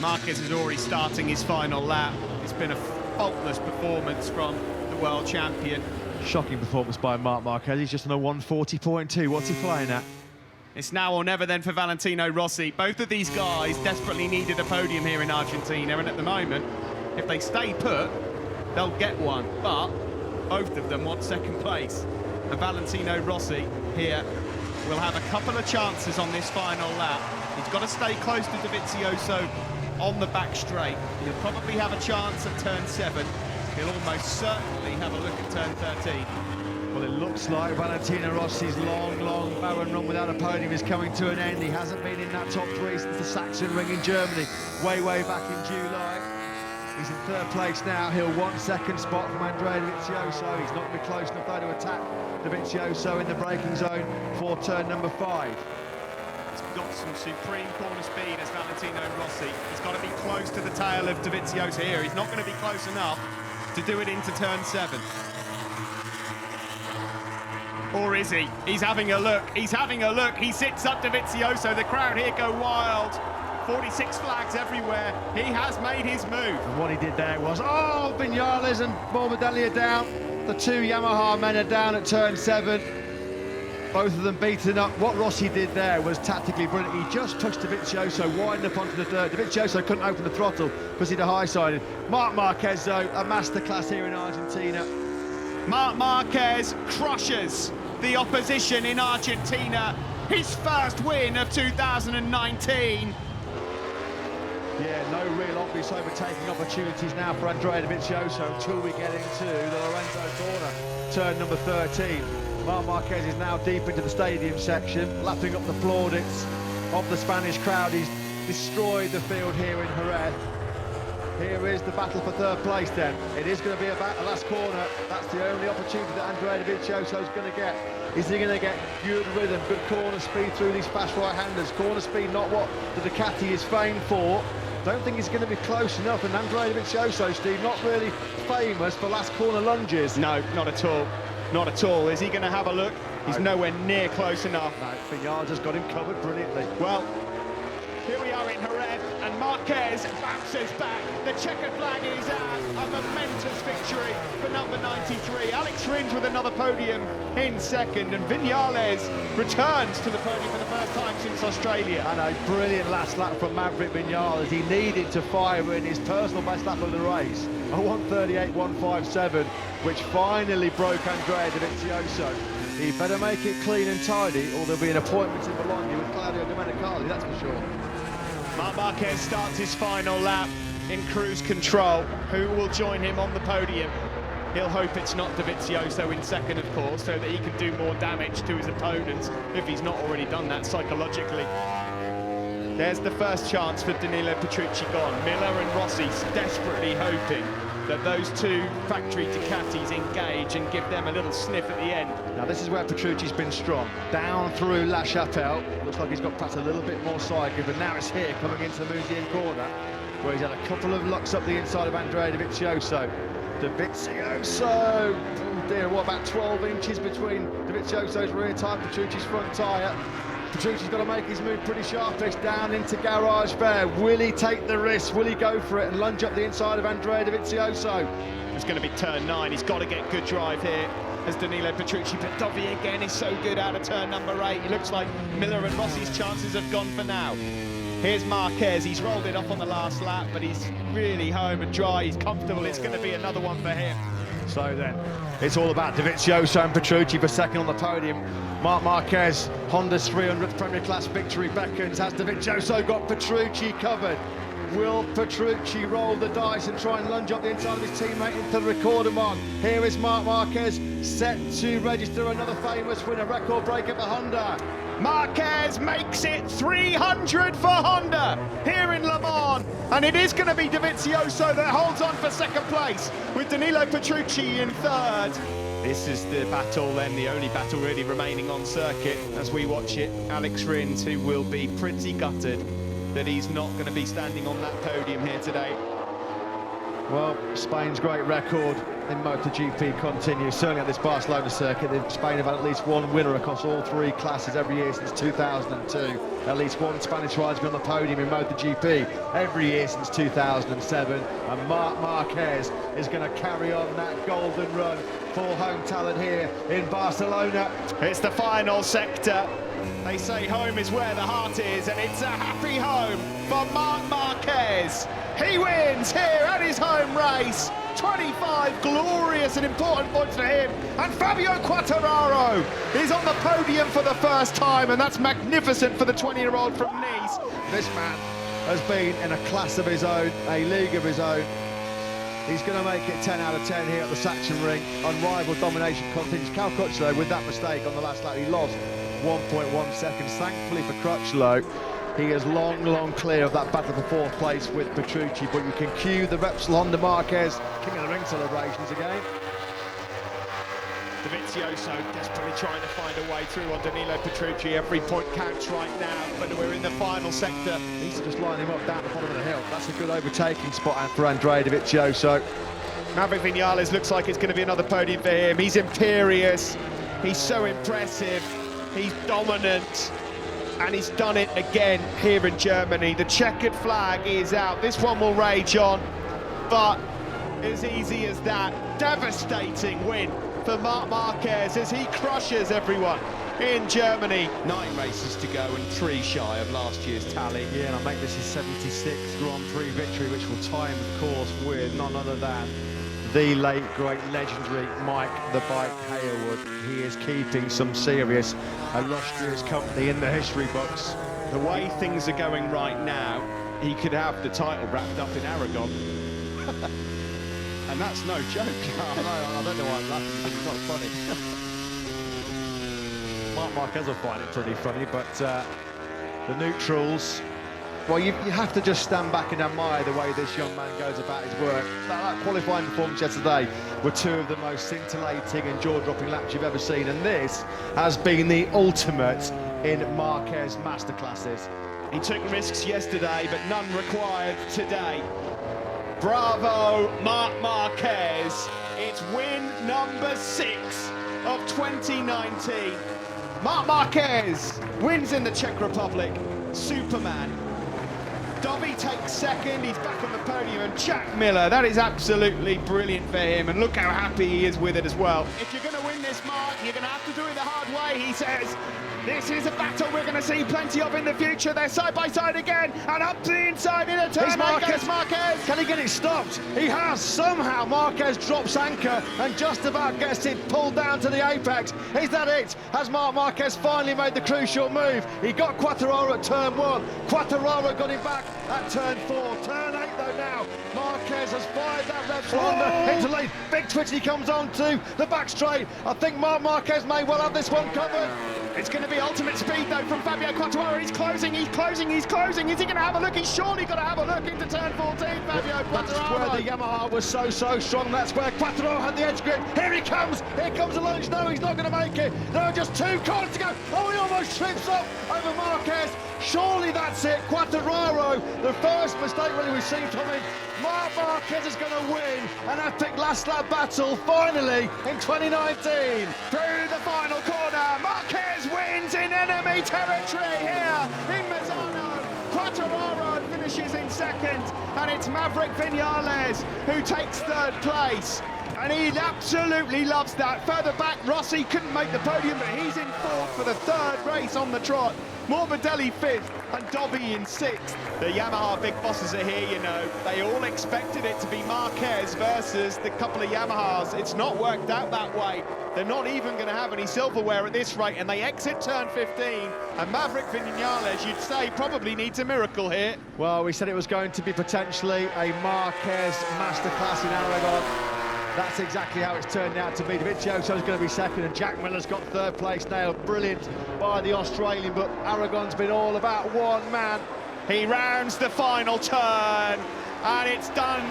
Marquez is already starting his final lap. It's been a faultless performance from the world champion. Shocking performance by Marc Marquez. He's just on a 140.2. What's he flying at? It's now or never then for Valentino Rossi. Both of these guys desperately needed a podium here in Argentina, and at the moment, if they stay put, they'll get one. But both of them want second place. And Valentino Rossi here will have a couple of chances on this final lap. He's got to stay close to Dovizioso on the back straight. He'll probably have a chance at turn 7. He'll almost certainly have a look at turn 13. Well, it looks like Valentino Rossi's long barren run without a podium is coming to an end. He hasn't been in that top 3 since the Saxon Ring in Germany, way back in July. He's in third place now. He'll want second spot from Andrea Dovizioso. He's not going to be close enough though to attack Dovizioso in the braking zone for turn number 5. He's got some supreme corner speed as Valentino Rossi. He's got to be close to the tail of Dovizioso here. He's not going to be close enough to do it into turn 7. Or is he? He's having a look. He's having a look. He sits up Dovizioso. The crowd here go wild. 46 flags everywhere. He has made his move. And what he did there was, oh, Vinales and Morbidelli are down. The 2 Yamaha men are down at turn 7. Both of them beaten up. What Rossi did there was tactically brilliant. He just pushed Dovizioso wide up onto the dirt. Dovizioso couldn't open the throttle because he'd a high-sided. Marc Marquez, though, a masterclass here in Argentina. Marc Marquez crushes the opposition in Argentina. His first win of 2019. Yeah, no real obvious overtaking opportunities now for Andrea Dovizioso until we get into the Lorenzo corner, turn number 13. Marc Marquez is now deep into the stadium section, lapping up the plaudits of the Spanish crowd. He's destroyed the field here in Jerez. Here is the battle for third place then. It is going to be about the last corner. That's the only opportunity that Andrea Dovizioso is going to get. Is he going to get good rhythm, good corner speed through these fast right-handers? Corner speed, not what the Ducati is famed for. Don't think he's going to be close enough. And Andrea Dovizioso, Steve, not really famous for last corner lunges. No, not at all. Not at all. Is he going to have a look? He's nowhere near close enough. No, Vinales has got him covered brilliantly. Well, here we are in Jerez, and Marquez bounces back. The checkered flag is out. A momentous victory for number 93. Alex Rins with another podium in second, and Vinales returns to the podium for the first time since Australia. And a brilliant last lap from Maverick Vinales. He needed to fire in his personal best lap of the race, a 1:38.157, which finally broke Andrea Dovizioso. He better make it clean and tidy, or there'll be an appointment in Bologna with Claudio Domenicali, that's for sure. Marc Marquez starts his final lap in cruise control. Who will join him on the podium? He'll hope it's not Dovizioso in second, of course, so that he can do more damage to his opponents if he's not already done that psychologically. There's the first chance for Danilo Petrucci gone. Miller and Rossi desperately hoping that those 2 factory Ducatis engage and give them a little sniff at the end. Now this is where Petrucci's been strong. Down through La Chapelle. Looks like he's got perhaps a little bit more side grip, but now it's here coming into the Museum corner, where he's had a couple of looks up the inside of Andrea Dovizioso. Dovizioso! Oh dear, what, about 12 inches between Dovizioso's rear tyre, Petrucci's front tyre. Petrucci's got to make his move pretty sharpish down into garage there. Will he take the risk? Will he go for it and lunge up the inside of Andrea Dovizioso? It's going to be turn 9. He's got to get good drive here as Danilo Petrucci, but Dovi again is so good out of turn number 8. It looks like Miller and Rossi's chances have gone for now. Here's Marquez. He's rolled it off on the last lap, but he's really home and dry. He's comfortable. It's going to be another one for him. So then, it's all about Dovizioso and Petrucci for second on the podium. Marc Marquez, Honda's 300th Premier Class victory beckons. Has Dovizioso got Petrucci covered? Will Petrucci roll the dice and try and lunge up the inside of his teammate into the recorder mark? Here is Marc Marquez, set to register another famous winner, record breaker for Honda. Marquez makes it 300 for Honda here in Le Mans, and it is going to be Dovizioso that holds on for second place with Danilo Petrucci in third. This is the battle then, the only battle really remaining on circuit as we watch it. Alex Rins, who will be pretty gutted that he's not going to be standing on that podium here today. Well, Spain's great record in MotoGP continues. Certainly at this Barcelona circuit, Spain have had at least one winner across all three classes every year since 2002. At least one Spanish rider's been on the podium in MotoGP every year since 2007. And Marc Marquez is going to carry on that golden run for home talent here in Barcelona. It's the final sector. They say home is where the heart is, and it's a happy home for Marc Marquez. He wins here at his home race. 25 glorious and important points for him. And Fabio Quartararo is on the podium for the first time, and that's magnificent for the 20-year-old from Nice. This man has been in a class of his own, a league of his own. He's going to make it 10 out of 10 here at the Sachsenring. Unrivaled domination continues. Cal Crutchlow, with that mistake on the last lap, he lost 1.1 seconds. Thankfully for Crutchlow, he is long clear of that battle for fourth place with Petrucci, but you can cue the Repsol Honda Marquez King of the Ring celebrations again. Dovizioso desperately trying to find a way through on Danilo Petrucci. Every point counts right now, but we're in the final sector. Needs to just line him up down the bottom of the hill. That's a good overtaking spot for Andrea Dovizioso. Maverick Vinales looks like it's going to be another podium for him. He's imperious, he's so impressive, he's dominant, and he's done it again here in Germany. The checkered flag is out. This one will rage on, but as easy as that. Devastating win for Marc Marquez as he crushes everyone in Germany. 9 races to go and 3 shy of last year's tally. Yeah, and I make this his 76th Grand Prix victory, which will tie him, of course, with none other than the late, great, legendary Mike the Bike Harewood. He is keeping some serious, illustrious company in the history books. The way things are going right now, he could have the title wrapped up in Aragon. And that's no joke. I don't know why I'm laughing, because it's not funny. Marc Marquez will find it pretty funny, but the neutrals, well, you have to just stand back and admire the way this young man goes about his work. That qualifying performance yesterday were 2 of the most scintillating and jaw-dropping laps you've ever seen, and this has been the ultimate in Marquez masterclasses. He took risks yesterday, but none required today. Bravo, Marc Marquez. It's win number 6 of 2019. Marc Marquez wins in the Czech Republic. Superman. Dovi takes second, he's back on the podium, and Jack Miller, that is absolutely brilliant for him, and look how happy he is with it as well. If you're going to win this, Mark, you're going to have to do it the hard way, he says. This is a battle we're going to see plenty of in the future. They're side by side again, and up to the inside in a turn. Marquez. Can he get it stopped? He has. Somehow Marquez drops anchor and just about gets it pulled down to the apex. Is that it? Has Marc Marquez finally made the crucial move? He got Quartararo at turn 1. Quartararo got him back at turn 4. Turn 8 though now. Marquez has fired that Repsol Honda into lane. Big twitch, he comes on to the back straight. I think Marc Marquez may well have this one covered. It's going to be ultimate speed, though, from Fabio Quartararo. He's closing, he's closing, he's closing. Is he going to have a look? He's surely got to have a look into turn 14, Fabio Quartararo. That's where the Yamaha was so strong. That's where Quartararo had the edge grip. Here he comes. Here comes the lunge. No, he's not going to make it. There are just 2 corners to go. Oh, he almost trips up over Marquez. Surely that's it. Quartararo, the first mistake really we've seen from him. Marc Marquez is going to win an epic last lap battle, finally, in 2019. Through the final corner, Marquez wins in enemy territory here in Misano. Quartararo finishes in second, and it's Maverick Vinales who takes third place. and he absolutely loves that. Further back, Rossi couldn't make the podium, but he's in fourth for the third race on the trot. Morbidelli fifth and Dobby in sixth. The Yamaha big bosses are here, you know. They all expected it to be Marquez versus the couple of Yamahas. It's not worked out that way. They're not even going to have any silverware at this rate, and they exit turn 15. And Maverick Vinales, you'd say, probably needs a miracle here. Well, we said it was going to be potentially a Marquez masterclass in Aragon. That's exactly how it's turned out to be. Dovizioso's going to be second, and Jack Miller's got third place nailed. Brilliant by the Australian, but Aragon's been all about one man. He rounds the final turn, and it's done.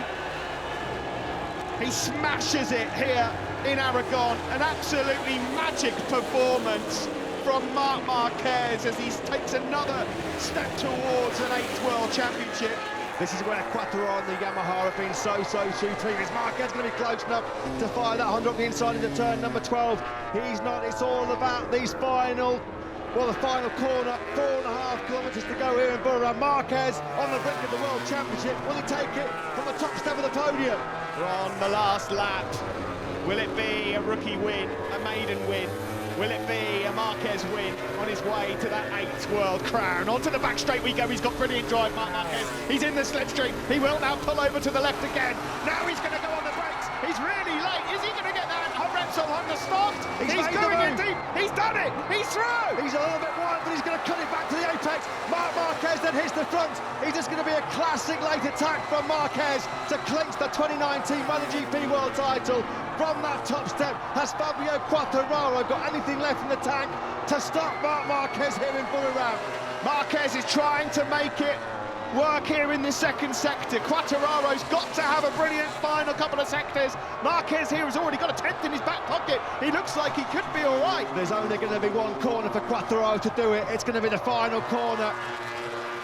He smashes it here in Aragon. An absolutely magic performance from Marc Marquez as he takes another step towards an 8th World Championship. This is where Quattro and the Yamaha have been so supreme. Is Marquez going to be close enough to fire that 100 up the inside into turn number 12? He's not. It's all about these the final corner, 4.5 kilometres to go here in Burra. Marquez on the brink of the World Championship. Will he take it from the top step of the podium? We're on the last lap. Will it be a rookie win, a maiden win? Will it be a Marquez win on his way to that 8th world crown? Onto the back straight we go. He's got brilliant drive, Marc Marquez. He's in the slipstream. He will now pull over to the left again. Now he's going to go on the brakes. He's really late. Is he going to get that Repsol Honda stopped? He's going in deep. He's done it. He's through. He's a little bit wide, but he's going to cut it back to the apex. Marc Marquez then hits the front. It's just going to be a classic late attack from Marquez to clinch the 2019 MotoGP World title. From that top step, has Fabio Quartararo got anything left in the tank to stop Marc Marquez here in Burra? Marquez is trying to make it work here in the second sector. Quartararo's got to have a brilliant final couple of sectors. Marquez here has already got a 10th in his back pocket. He looks like he could be all right. There's only going to be one corner for Quartararo to do it. It's going to be the final corner.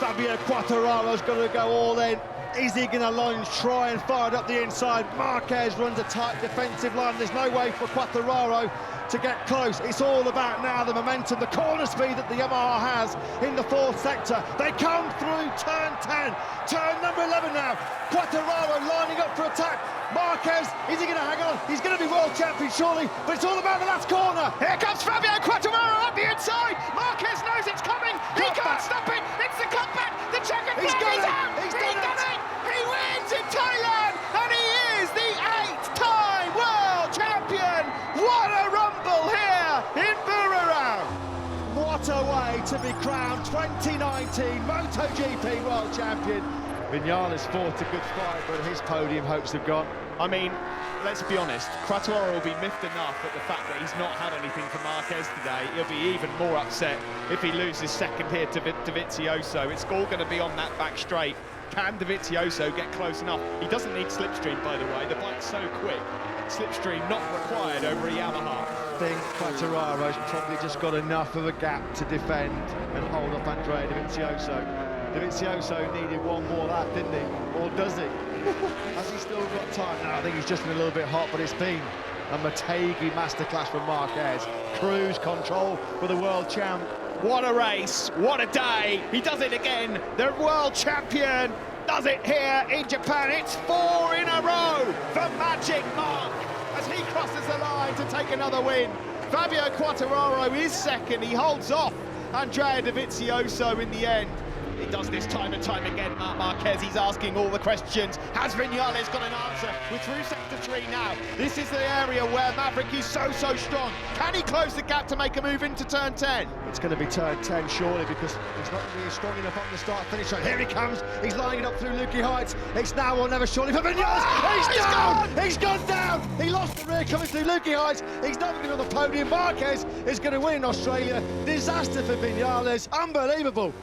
Fabio Quartararo's got to go all in. Is he going to launch, try and fire it up the inside? Marquez runs a tight defensive line. There's no way for Quartararo to get close. It's all about now the momentum, the corner speed that the Yamaha has in the 4th sector. They come through turn 10, turn number 11 now. Quartararo lining up for attack. Marquez, is he going to hang on? He's going to be world champion surely, but it's all about the last corner. Here comes Fabio Quartararo up the inside. Marquez knows it's coming. He can't stop it. It's the cutback. The checkered flag. He's out. He's done it. He wins in Thailand, and he is the 8th-time world champion. What a rumble here in Burra. What a way to be crowned 2019 MotoGP world champion. Vinales fought a good fight, but his podium hopes have gone. I mean, let's be honest, Quartararo will be miffed enough at the fact that he's not had anything from Marquez today. He'll be even more upset if he loses second here to Dovizioso. It's all going to be on that back straight. Can Dovizioso get close enough? He doesn't need slipstream, by the way. The bike's so quick. Slipstream not required over a Yamaha. I think Quartararo's probably just got enough of a gap to defend and hold off Andrea Dovizioso. Dovizioso needed one more lap, didn't he? Or does he? Has he still got time? No, I think he's just been a little bit hot, but it's been a Motegi masterclass from Marquez. Cruise control for the world champ. What a race, what a day. He does it again. The world champion does it here in Japan. It's 4 in a row for Magic Marc as he crosses the line to take another win. Fabio Quartararo is second. He holds off Andrea Dovizioso in the end. He does this time and time again, Marc Marquez. He's asking all the questions. Has Vinales got an answer? We're through sector 3 now. This is the area where Maverick is so strong. Can he close the gap to make a move into turn 10? It's going to be turn 10 surely, because he's not really strong enough on the start-finish. So here he comes. He's lining it up through Lukey Heights. It's now or never surely for Vinales. He's down! He's gone down! He lost the rear coming through Lukey Heights. He's not going to be on the podium. Marquez is going to win in Australia. Disaster for Vinales. Unbelievable.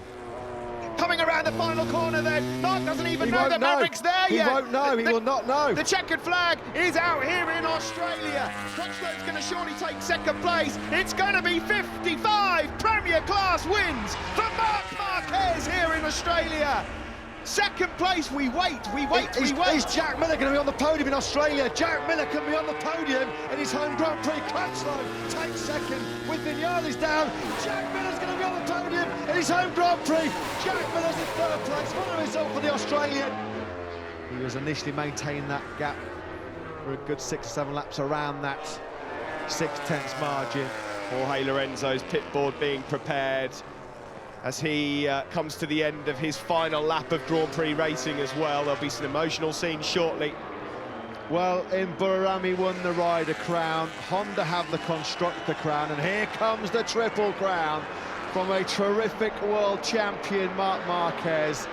Coming around the final corner then. Marc doesn't even know that Maverick's there yet. He won't know, he will not know. The checkered flag is out here in Australia. Crutchlode's going to surely take second place. It's going to be 55 Premier Class wins for Marc Marquez here in Australia. Second place, we wait. Is Jack Miller going to be on the podium in Australia? Jack Miller can be on the podium in his home Grand Prix. Crutchlow takes second with Vinales down. Jack Miller's going to be on the podium in his home Grand Prix. Jack Miller's in third place. What a result for the Australian. He was initially maintaining that gap for a good 6 or 7 laps around that 6/10 margin. Jorge Lorenzo's pit board being prepared as he comes to the end of his final lap of Grand Prix racing as well. There'll be some emotional scenes shortly. Well, in Burram he won the Rider crown, Honda have the Constructor crown, and here comes the Triple Crown from a terrific world champion, Marc Marquez.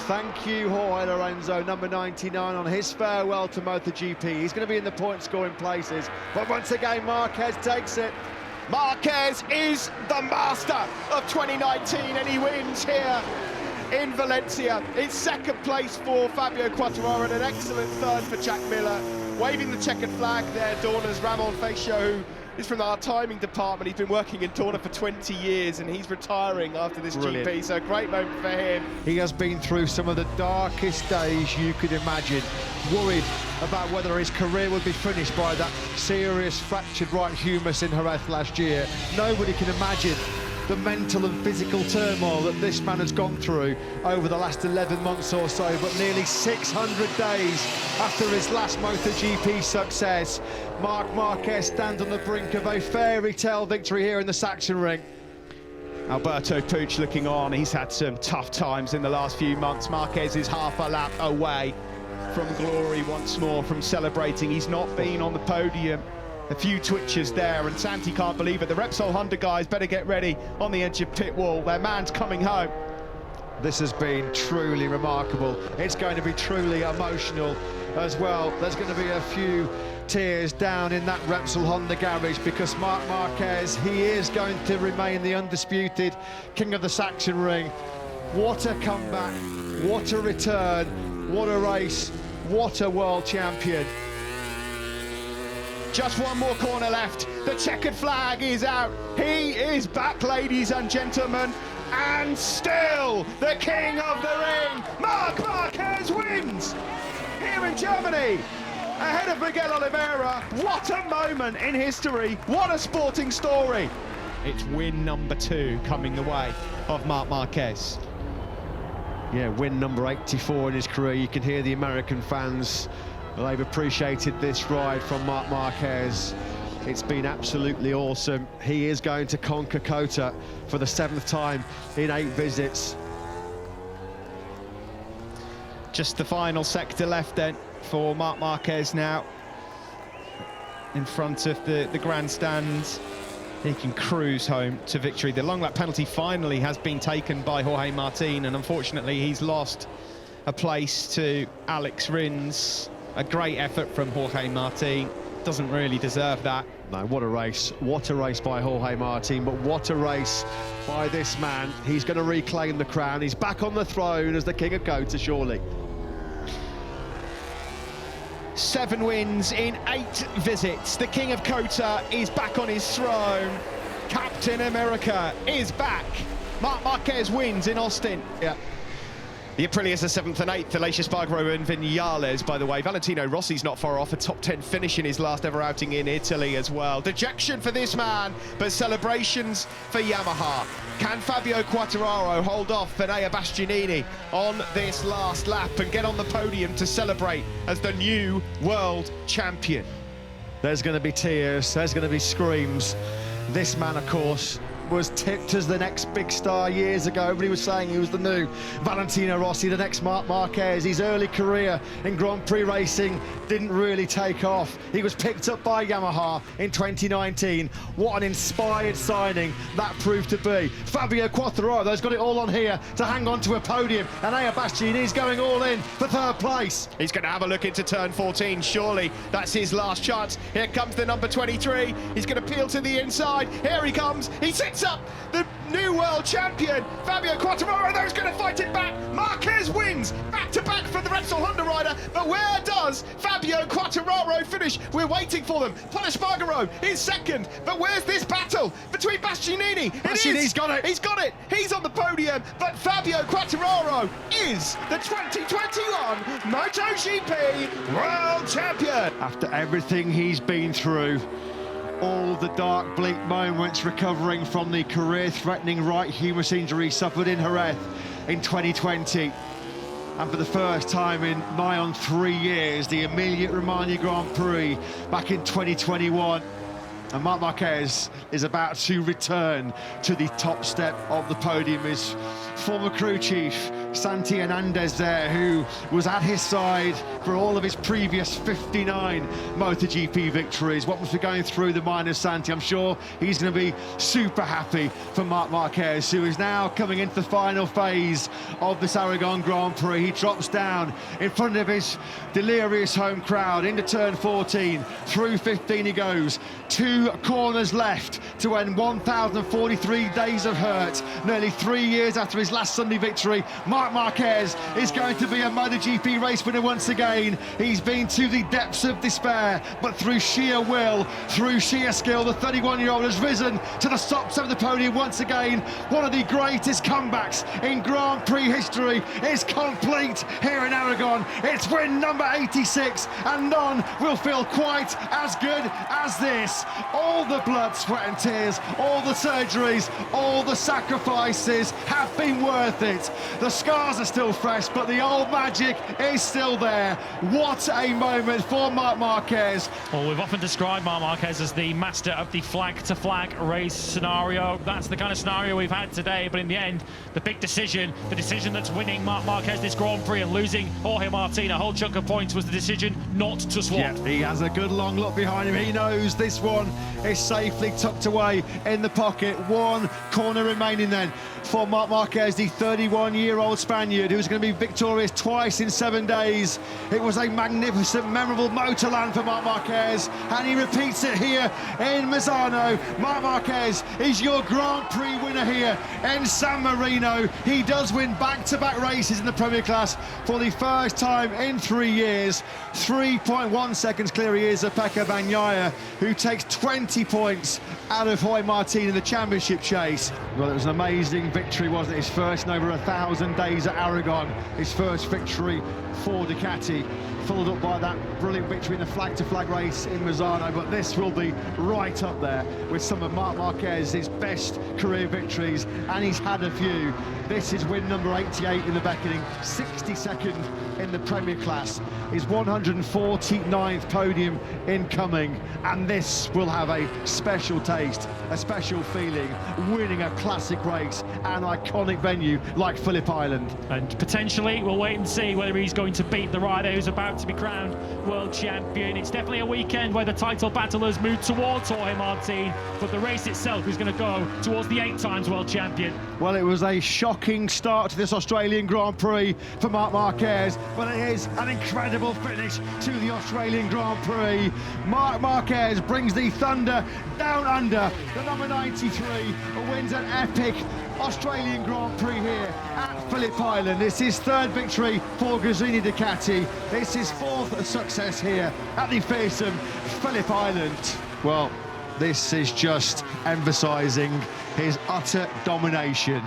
Thank you, Jorge Lorenzo, number 99, on his farewell to MotoGP. He's going to be in the point-scoring places, but once again, Marquez takes it. Marquez is the master of 2019, and he wins here in Valencia. It's second place for Fabio Quartararo and an excellent third for Jack Miller. Waving the checkered flag there, Dorna's Ramon Feixo, who is from our timing department. He's been working in Dorna for 20 years and he's retiring after this GP, so a great moment for him. He has been through some of the darkest days you could imagine, worried about whether his career would be finished by that serious fractured right humerus in Jerez last year. Nobody can imagine the mental and physical turmoil that this man has gone through over the last 11 months or so, but nearly 600 days after his last MotoGP success, Marc Marquez stands on the brink of a fairy tale victory here in the Sachsenring. Alberto Puig looking on. He's had some tough times in the last few months. Marquez is half a lap away from glory once more, from celebrating. He's not been on the podium. A few twitches there, and Santi can't believe it. The Repsol Honda guys better get ready on the edge of pit wall. Their man's coming home. This has been truly remarkable. It's going to be truly emotional as well. There's going to be a few tears down in that Repsol Honda garage, because Marc Marquez, he is going to remain the undisputed king of the Sachsenring. What a comeback, what a return, what a race, what a world champion. Just one more corner left. The checkered flag is out. He is back, ladies and gentlemen. And still the king of the ring, Marc Marquez wins here in Germany, ahead of Miguel Oliveira. What a moment in history. What a sporting story. It's win number 2 coming the way of Marc Marquez. Yeah, win number 84 in his career. You can hear the American fans. They've appreciated this ride from Marc Marquez. It's been absolutely awesome. He is going to conquer Kota for the 7th time in 8 visits. Just the final sector left then for Marc Marquez now. In front of the grandstand. He can cruise home to victory. The long lap penalty finally has been taken by Jorge Martin, and unfortunately he's lost a place to Alex Rins. A great effort from Jorge Martin. Doesn't really deserve that. No, what a race. What a race by Jorge Martin, but what a race by this man. He's going to reclaim the crown. He's back on the throne as the king of Kota, surely. 7 wins in 8 visits. The king of Kota is back on his throne. Captain America is back. Marc Marquez wins in Austin. Yeah. The Aprilias are 7th and 8th, Aleix Espargaro and Vinales, by the way. Valentino Rossi's not far off, a top 10 finish in his last ever outing in Italy as well. Dejection for this man, but celebrations for Yamaha. Can Fabio Quartararo hold off Enea Bastianini on this last lap and get on the podium to celebrate as the new world champion? There's going to be tears, there's going to be screams. This man, of course, was tipped as the next big star years ago. Everybody was saying he was the new Valentino Rossi, the next Marc Marquez. His early career in Grand Prix racing didn't really take off. He was picked up by Yamaha in 2019. What an inspired signing that proved to be. Fabio Quartararo's got it all on here to hang on to a podium, and Enea Bastianini's going all in for 3rd place. He's going to have a look into turn 14, surely. That's his last chance. Here comes the number 23. He's going to peel to the inside. Here he comes. He sits up the new world champion, Fabio Quartararo, though, is going to fight it back. Marquez wins, back-to-back for the Repsol Honda rider, but where does Fabio Quartararo finish? We're waiting for them. Paul Espargaro is 2nd, but where's this battle between Bastianini? Bastianini's got it. He's got it. He's on the podium, but Fabio Quartararo is the 2021 MotoGP world champion. After everything he's been through, all the dark, bleak moments, recovering from the career-threatening right humerus injury suffered in Jerez in 2020. And for the first time in nigh on 3 years, the Emilia-Romagna Grand Prix back in 2021. And Marc Marquez is about to return to the top step of the podium. His former crew chief, Santi Hernandez there, who was at his side for all of his previous 59 MotoGP victories. What must be going through the mind of Santi? I'm sure he's going to be super happy for Marc Marquez, who is now coming into the final phase of this Aragon Grand Prix. He drops down in front of his delirious home crowd into turn 14. Through 15 he goes. 2 corners left to end 1,043 days of hurt. Nearly 3 years after his last Sunday victory, Marc Marquez is going to be a MotoGP race winner once again. He's been to the depths of despair, but through sheer will, through sheer skill, the 31-year-old has risen to the top of the podium once again. One of the greatest comebacks in Grand Prix history is complete here in Aragon. It's win number 86, and none will feel quite as good as this. All the blood, sweat and tears, all the surgeries, all the sacrifices have been worth it. The scars are still fresh, but the old magic is still there. What a moment for Marc Marquez. Well, we've often described Marc Marquez as the master of the flag-to-flag race scenario. That's the kind of scenario we've had today, but in the end, the big decision, the decision that's winning Marc Marquez this Grand Prix and losing Jorge Martin a whole chunk of points, was the decision not to swap. Yeah, he has a good long look behind him. He knows this one is safely tucked away in the pocket. 1 corner remaining then for Marc Marquez, the 31-year-old Spaniard who's going to be victorious twice in 7 days. It was a magnificent, memorable motorland for Marc Marquez, and he repeats it here in Misano. Marc Marquez is your Grand Prix winner here in San Marino. He does win back-to-back races in the Premier Class for the first time in 3 years. 3.1 seconds clear he is of Pecco Bagnaia, who takes 20 points out of Jorge Martin in the championship chase. Well, it was an amazing victory, wasn't it? His first in over 1,000 days at Aragon. His first victory for Ducati, followed up by that brilliant victory in the flag-to-flag race in Misano. But this will be right up there with some of Marc Marquez's best career victories, and he's had a few. This is win number 88 in the Beckoning, 62nd in the Premier Class, his 149th podium incoming, and this will have a special taste, a special feeling, winning a classic race, an iconic venue like Phillip Island. And potentially, we'll wait and see whether he's going to beat the rider who's about to be crowned world champion. It's definitely a weekend where the title battle has moved towards Jorge Martin, but the race itself is going to go towards the 8 times world champion. Well, it was a shocking start to this Australian Grand Prix for Marc Marquez, but it is an incredible finish to the Australian Grand Prix. Marc Marquez brings the thunder down under. The number 93 wins an epic Australian Grand Prix here at Phillip Island. It's his 3rd victory for Gresini Ducati. It's his 4th success here at the fearsome Phillip Island. Well, this is just emphasising his utter domination.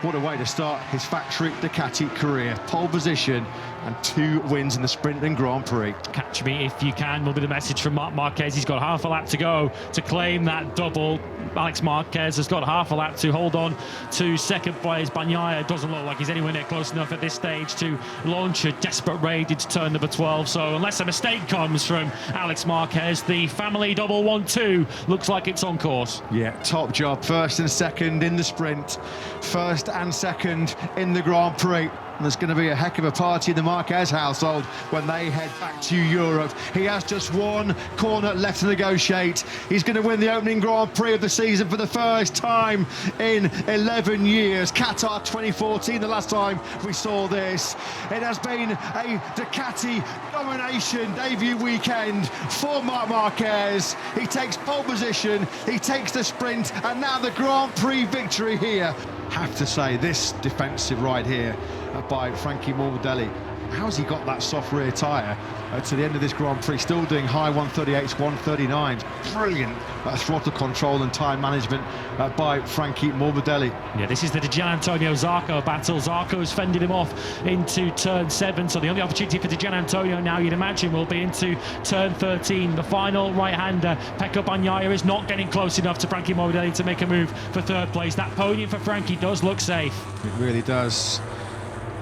What a way to start his factory Ducati career. Pole position and 2 wins in the Sprint and Grand Prix. Catch me if you can will be the message from Marc Marquez. He's got half a lap to go to claim that double. Alex Marquez has got half a lap to hold on to second place. Bagnaia doesn't look like he's anywhere near close enough at this stage to launch a desperate raid into turn number 12. So unless a mistake comes from Alex Marquez, the family double 1-2 looks like it's on course. Yeah, top job. 1st and 2nd in the Sprint, 1st and 2nd in the Grand Prix. And there's going to be a heck of a party in the Marquez household when they head back to Europe. He has just 1 corner left to negotiate. He's going to win the opening Grand Prix of the season for the first time in 11 years. Qatar 2014, the last time we saw this. It has been a Ducati domination debut weekend for Marc Marquez. He takes pole position, he takes the sprint, and now the Grand Prix victory here. Have to say, this defensive ride here by Frankie Morbidelli, how's he got that soft rear tyre to the end of this Grand Prix, still doing high 138s, 139s. Brilliant throttle control and tyre management by Frankie Morbidelli. Yeah, this is the Gian Antonio Zarco battle. Zarco's fended him off into turn 7, so the only opportunity for Gian Antonio now, you'd imagine, will be into turn 13. The final right-hander, Pecco Bagnaia, is not getting close enough to Frankie Morbidelli to make a move for 3rd place. That podium for Frankie does look safe. It really does.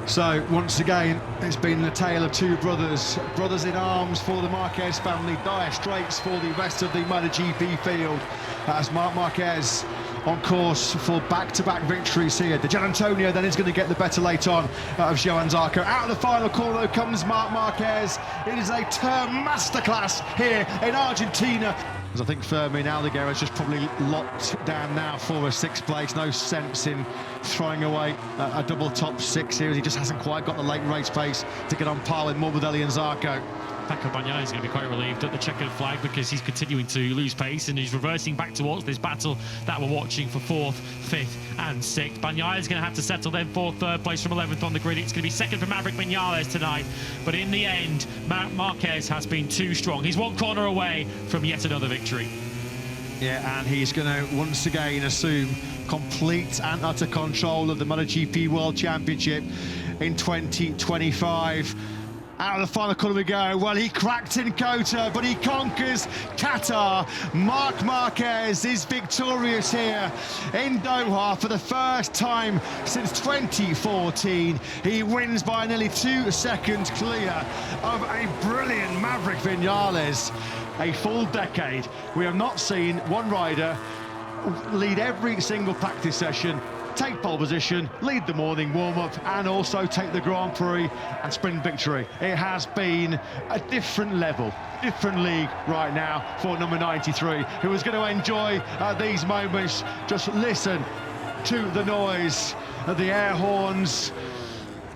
So once again, it's been the tale of two brothers in arms for the Marquez family, dire straits for the rest of the MotoGP field, as Marc Marquez on course for back-to-back victories here. Di Giannantonio then is going to get the better late on of Johann Zarco. Out of the final corner though comes Marc Marquez. It is a turn masterclass here in Argentina. As I think Fermin Aldeguer is just probably locked down now for a sixth place. No sense in throwing away a double top six here, as he just hasn't quite got the late race pace to get on par with Morbidelli and Zarco. Pecco Bagnaia is going to be quite relieved at the checkered flag, because he's continuing to lose pace and he's reversing back towards this battle that we're watching for 4th, 5th and 6th. Bagnaia is going to have to settle then for 3rd place from 11th on the grid. It's going to be 2nd for Maverick Viñales tonight, but in the end, Marc Marquez has been too strong. He's one corner away from yet another victory. Yeah, and he's going to once again assume complete and utter control of the MotoGP World Championship in 2025. Out of the final corner we go. Well, he cracked in Kota, but he conquers Qatar. Marc Marquez is victorious here in Doha for the first time since 2014. He wins by nearly 2 seconds clear of a brilliant Maverick Viñales. A full decade. We have not seen one rider lead every single practice session, take pole position, lead the morning warm-up, and also take the Grand Prix and sprint victory. It has been a different level, different league right now for number 93, who is going to enjoy these moments. Just listen to the noise of the air horns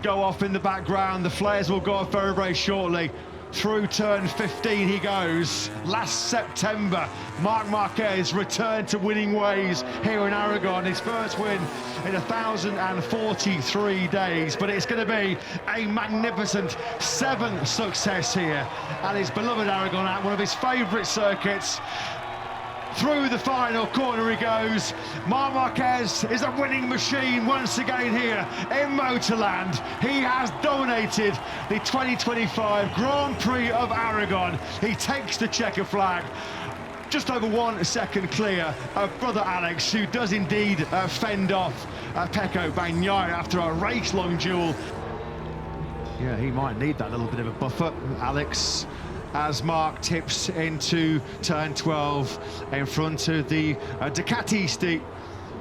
go off in the background. The flares will go off very, very shortly. Through turn 15 he goes. Last September, Marc Marquez returned to winning ways here in Aragon. His first win in 1,043 days. But it's going to be a magnificent 7th success here at his beloved Aragon, at one of his favourite circuits. Through the final corner he goes. Marc Marquez is a winning machine once again here in Motorland. He has dominated the 2025 Grand Prix of Aragon. He takes the checker flag, just over 1 second clear of brother Alex, who does indeed fend off Pecco Bagnaia after a race-long duel. Yeah, he might need that little bit of a buffer, Alex, as Marc tips into turn 12 in front of the Ducatisti,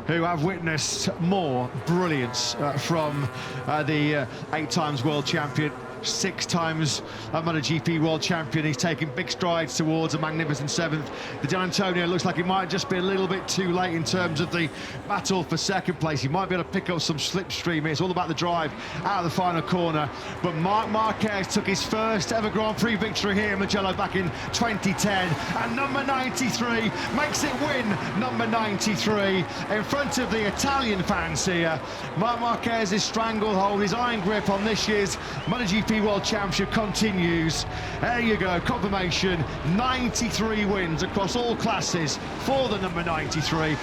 who have witnessed more brilliance from the 8 times world champion, 6 times MotoGP world champion. He's taking big strides towards a magnificent 7th. Di Giannantonio looks like it might just be a little bit too late in terms of the battle for 2nd place. He might be able to pick up some slipstream here. It's all about the drive out of the final corner. But Marc Marquez took his first ever Grand Prix victory here in Mugello back in 2010. And number 93 makes it win number 93 in front of the Italian fans here. Marc Marquez's stranglehold, his iron grip on this year's MotoGP World Championship continues. There you go, confirmation. 93 wins across all classes for the number 93.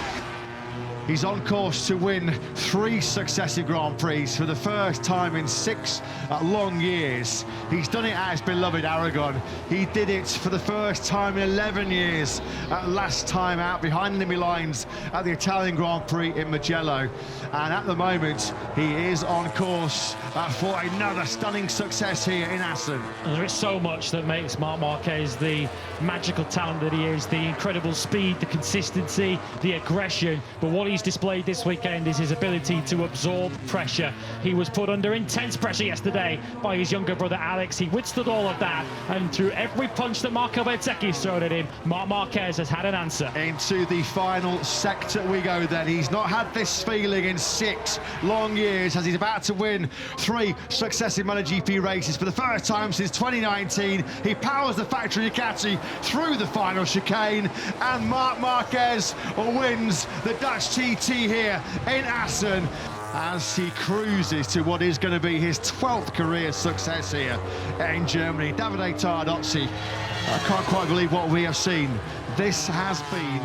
He's on course to win 3 successive Grand Prix for the first time in 6 long years. He's done it at his beloved Aragon. He did it for the first time in 11 years, last time out behind enemy lines at the Italian Grand Prix in Mugello. And at the moment, he is on course for another stunning success here in Assen. And there is so much that makes Marc Marquez the magical talent that he is, the incredible speed, the consistency, the aggression. But what he's displayed this weekend is his ability to absorb pressure. He was put under intense pressure yesterday by his younger brother Alex. He withstood all of that, and through every punch that Marco Bezzecchi's thrown at him, Marc Marquez has had an answer. Into the final sector we go then. He's not had this feeling in 6 long years, as he's about to win 3 successive MotoGP races for the first time since 2019. He powers the factory Ducati through the final chicane, and Marc Marquez wins the Dutch TT here in Assen as he cruises to what is going to be his 12th career success here in Germany. Davide Tardozzi, I can't quite believe what we have seen. This has been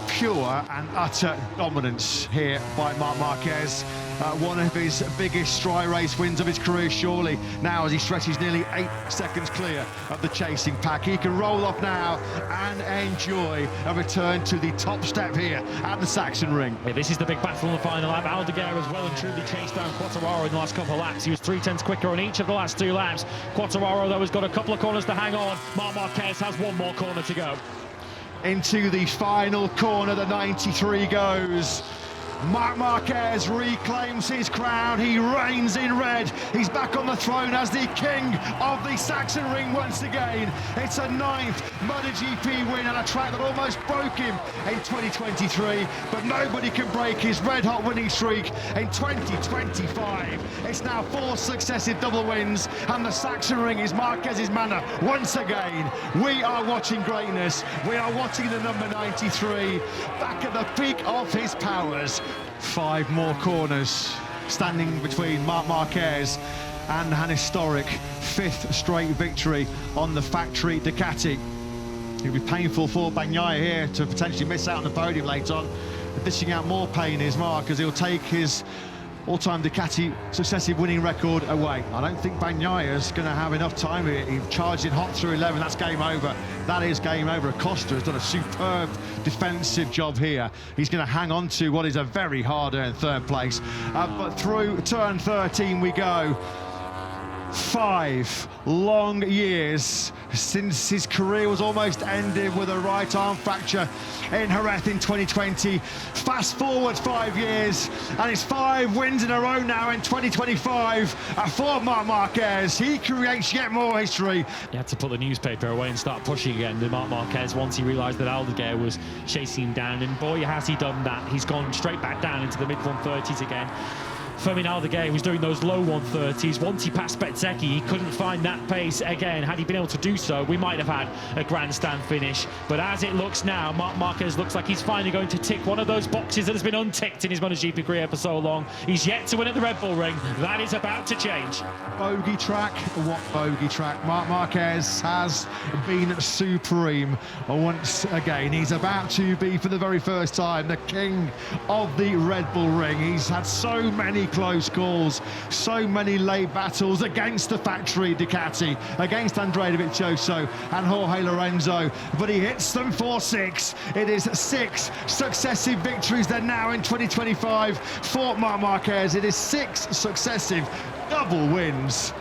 pure and utter dominance here by Marc Marquez. one of his biggest dry race wins of his career, surely, now as he stretches nearly 8 seconds clear of the chasing pack. He can roll off now and enjoy a return to the top step here at the Saxon Ring. Yeah, this is the big battle in the final lap. Aldeguer as well and truly chased down Quartararo in the last couple of laps. He was 3/10 quicker on each of the last 2 laps. Quartararo, though, has got a couple of corners to hang on. Marc Marquez has one more corner to go. Into the final corner, the 93 goes. Marc Marquez reclaims his crown. He reigns in red. He's back on the throne as the king of the Saxon Ring once again. It's a 9th MotoGP win on a track that almost broke him in 2023, but nobody can break his red-hot winning streak in 2025. It's now 4 successive double wins, and the Saxon Ring is Marquez's manor once again. We are watching greatness. We are watching the number 93 back at the peak of his powers. 5 more corners standing between Marc Marquez and an historic 5th straight victory on the factory Ducati. It'll be painful for Bagnaia here to potentially miss out on the podium later on. Dishing out more pain is Marc, as he'll take his all-time Ducati successive winning record away. I don't think Bagnaia's going to have enough time here. He charged in hot through 11. That's game over. That is game over. Acosta has done a superb defensive job here. He's going to hang on to what is a very hard-earned 3rd place. But through turn 13 we go. 5 long years since his career was almost ended with a right arm fracture in Jerez in 2020. Fast forward 5 years, and it's 5 wins in a row now in 2025 for Marc Marquez. He creates yet more history. He had to put the newspaper away and start pushing again, the Marc Marquez, once he realised that Aldeguer was chasing him down, and boy, has he done that. He's gone straight back down into the mid-130s again. Fermin Aldeguer was doing those low 130s. Once he passed Bezzecchi, he couldn't find that pace again. Had he been able to do so, we might have had a grandstand finish. But as it looks now, Marc Marquez looks like he's finally going to tick one of those boxes that has been unticked in his MotoGP career for so long. He's yet to win at the Red Bull Ring. That is about to change. Bogey track? What bogey track? Marc Marquez has been supreme once again. He's about to be, for the very first time, the king of the Red Bull Ring. He's had so many close calls, so many late battles against the factory Ducati, against Andrea Dovizioso and Jorge Lorenzo, but he hits them for 6. It is 6 successive victories then now in 2025 for Marc Marquez. It is 6 successive double wins.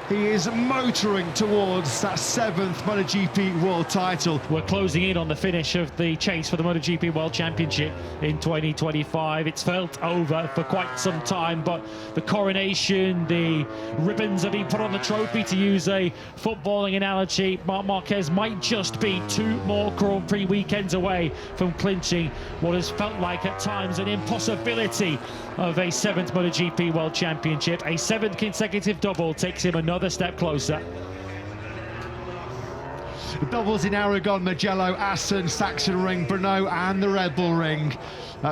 He is motoring towards that 7th MotoGP World title. We're closing in on the finish of the chase for the MotoGP World Championship in 2025. It's felt over for quite some time, but the coronation, the ribbons are being put on the trophy, to use a footballing analogy. Marc Marquez might just be 2 more Grand Prix weekends away from clinching what has felt like at times an impossibility of a 7th MotoGP World Championship. A 7th consecutive double takes him another step closer. Doubles in Aragon, Mugello, Assen, Saxon Ring, Brno and the Red Bull Ring.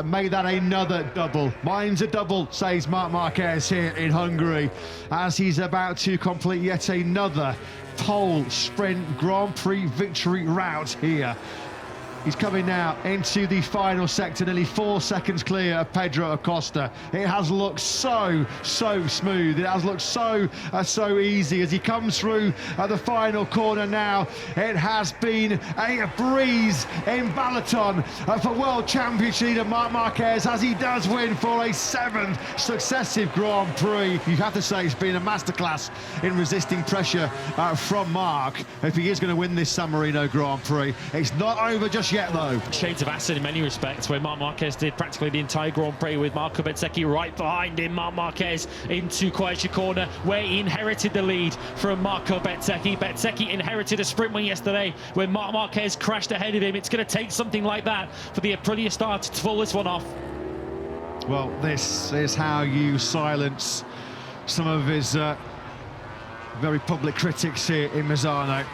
Made that another double. Mine's a double, says Marc Marquez here in Hungary, as he's about to complete yet another pole sprint Grand Prix victory route here. He's coming now into the final sector, nearly 4 seconds clear of Pedro Acosta. It has looked so smooth. It has looked so easy as he comes through the final corner now. It has been a breeze in Balaton for World Championship leader Marc Marquez, as he does win for a 7th successive Grand Prix. You have to say it's been a masterclass in resisting pressure from Marc if he is going to win this San Marino Grand Prix. It's not over just yet, though. Shades of Assen in many respects, where Marc Marquez did practically the entire Grand Prix with Marco Bezzecchi right behind him. Marc Marquez into Croatia corner, where he inherited the lead from Marco Bezzecchi. Bezzecchi inherited a sprint win yesterday when Marc Marquez crashed ahead of him. It's going to take something like that for the Aprilia star to pull this one off. Well, this is how you silence some of his very public critics here in Misano.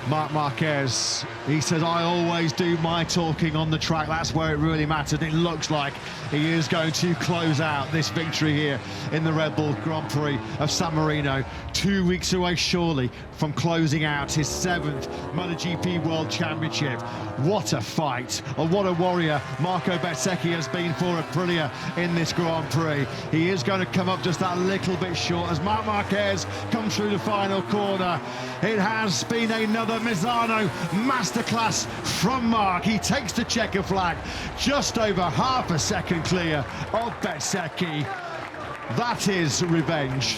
Marc Marquez, he says, I always do my talking on the track. That's where it really matters. It looks like he is going to close out this victory here in the Red Bull Grand Prix of San Marino. 2 weeks away, surely, from closing out his 7th MotoGP World Championship. What a fight, or what a warrior Marco Bezzecchi has been for Aprilia in this Grand Prix. He is going to come up just that little bit short as Marc Marquez comes through the final corner. It has been another Misano masterclass from Marc. He takes the checker flag, just over half a second clear of Bezzecchi. That is revenge.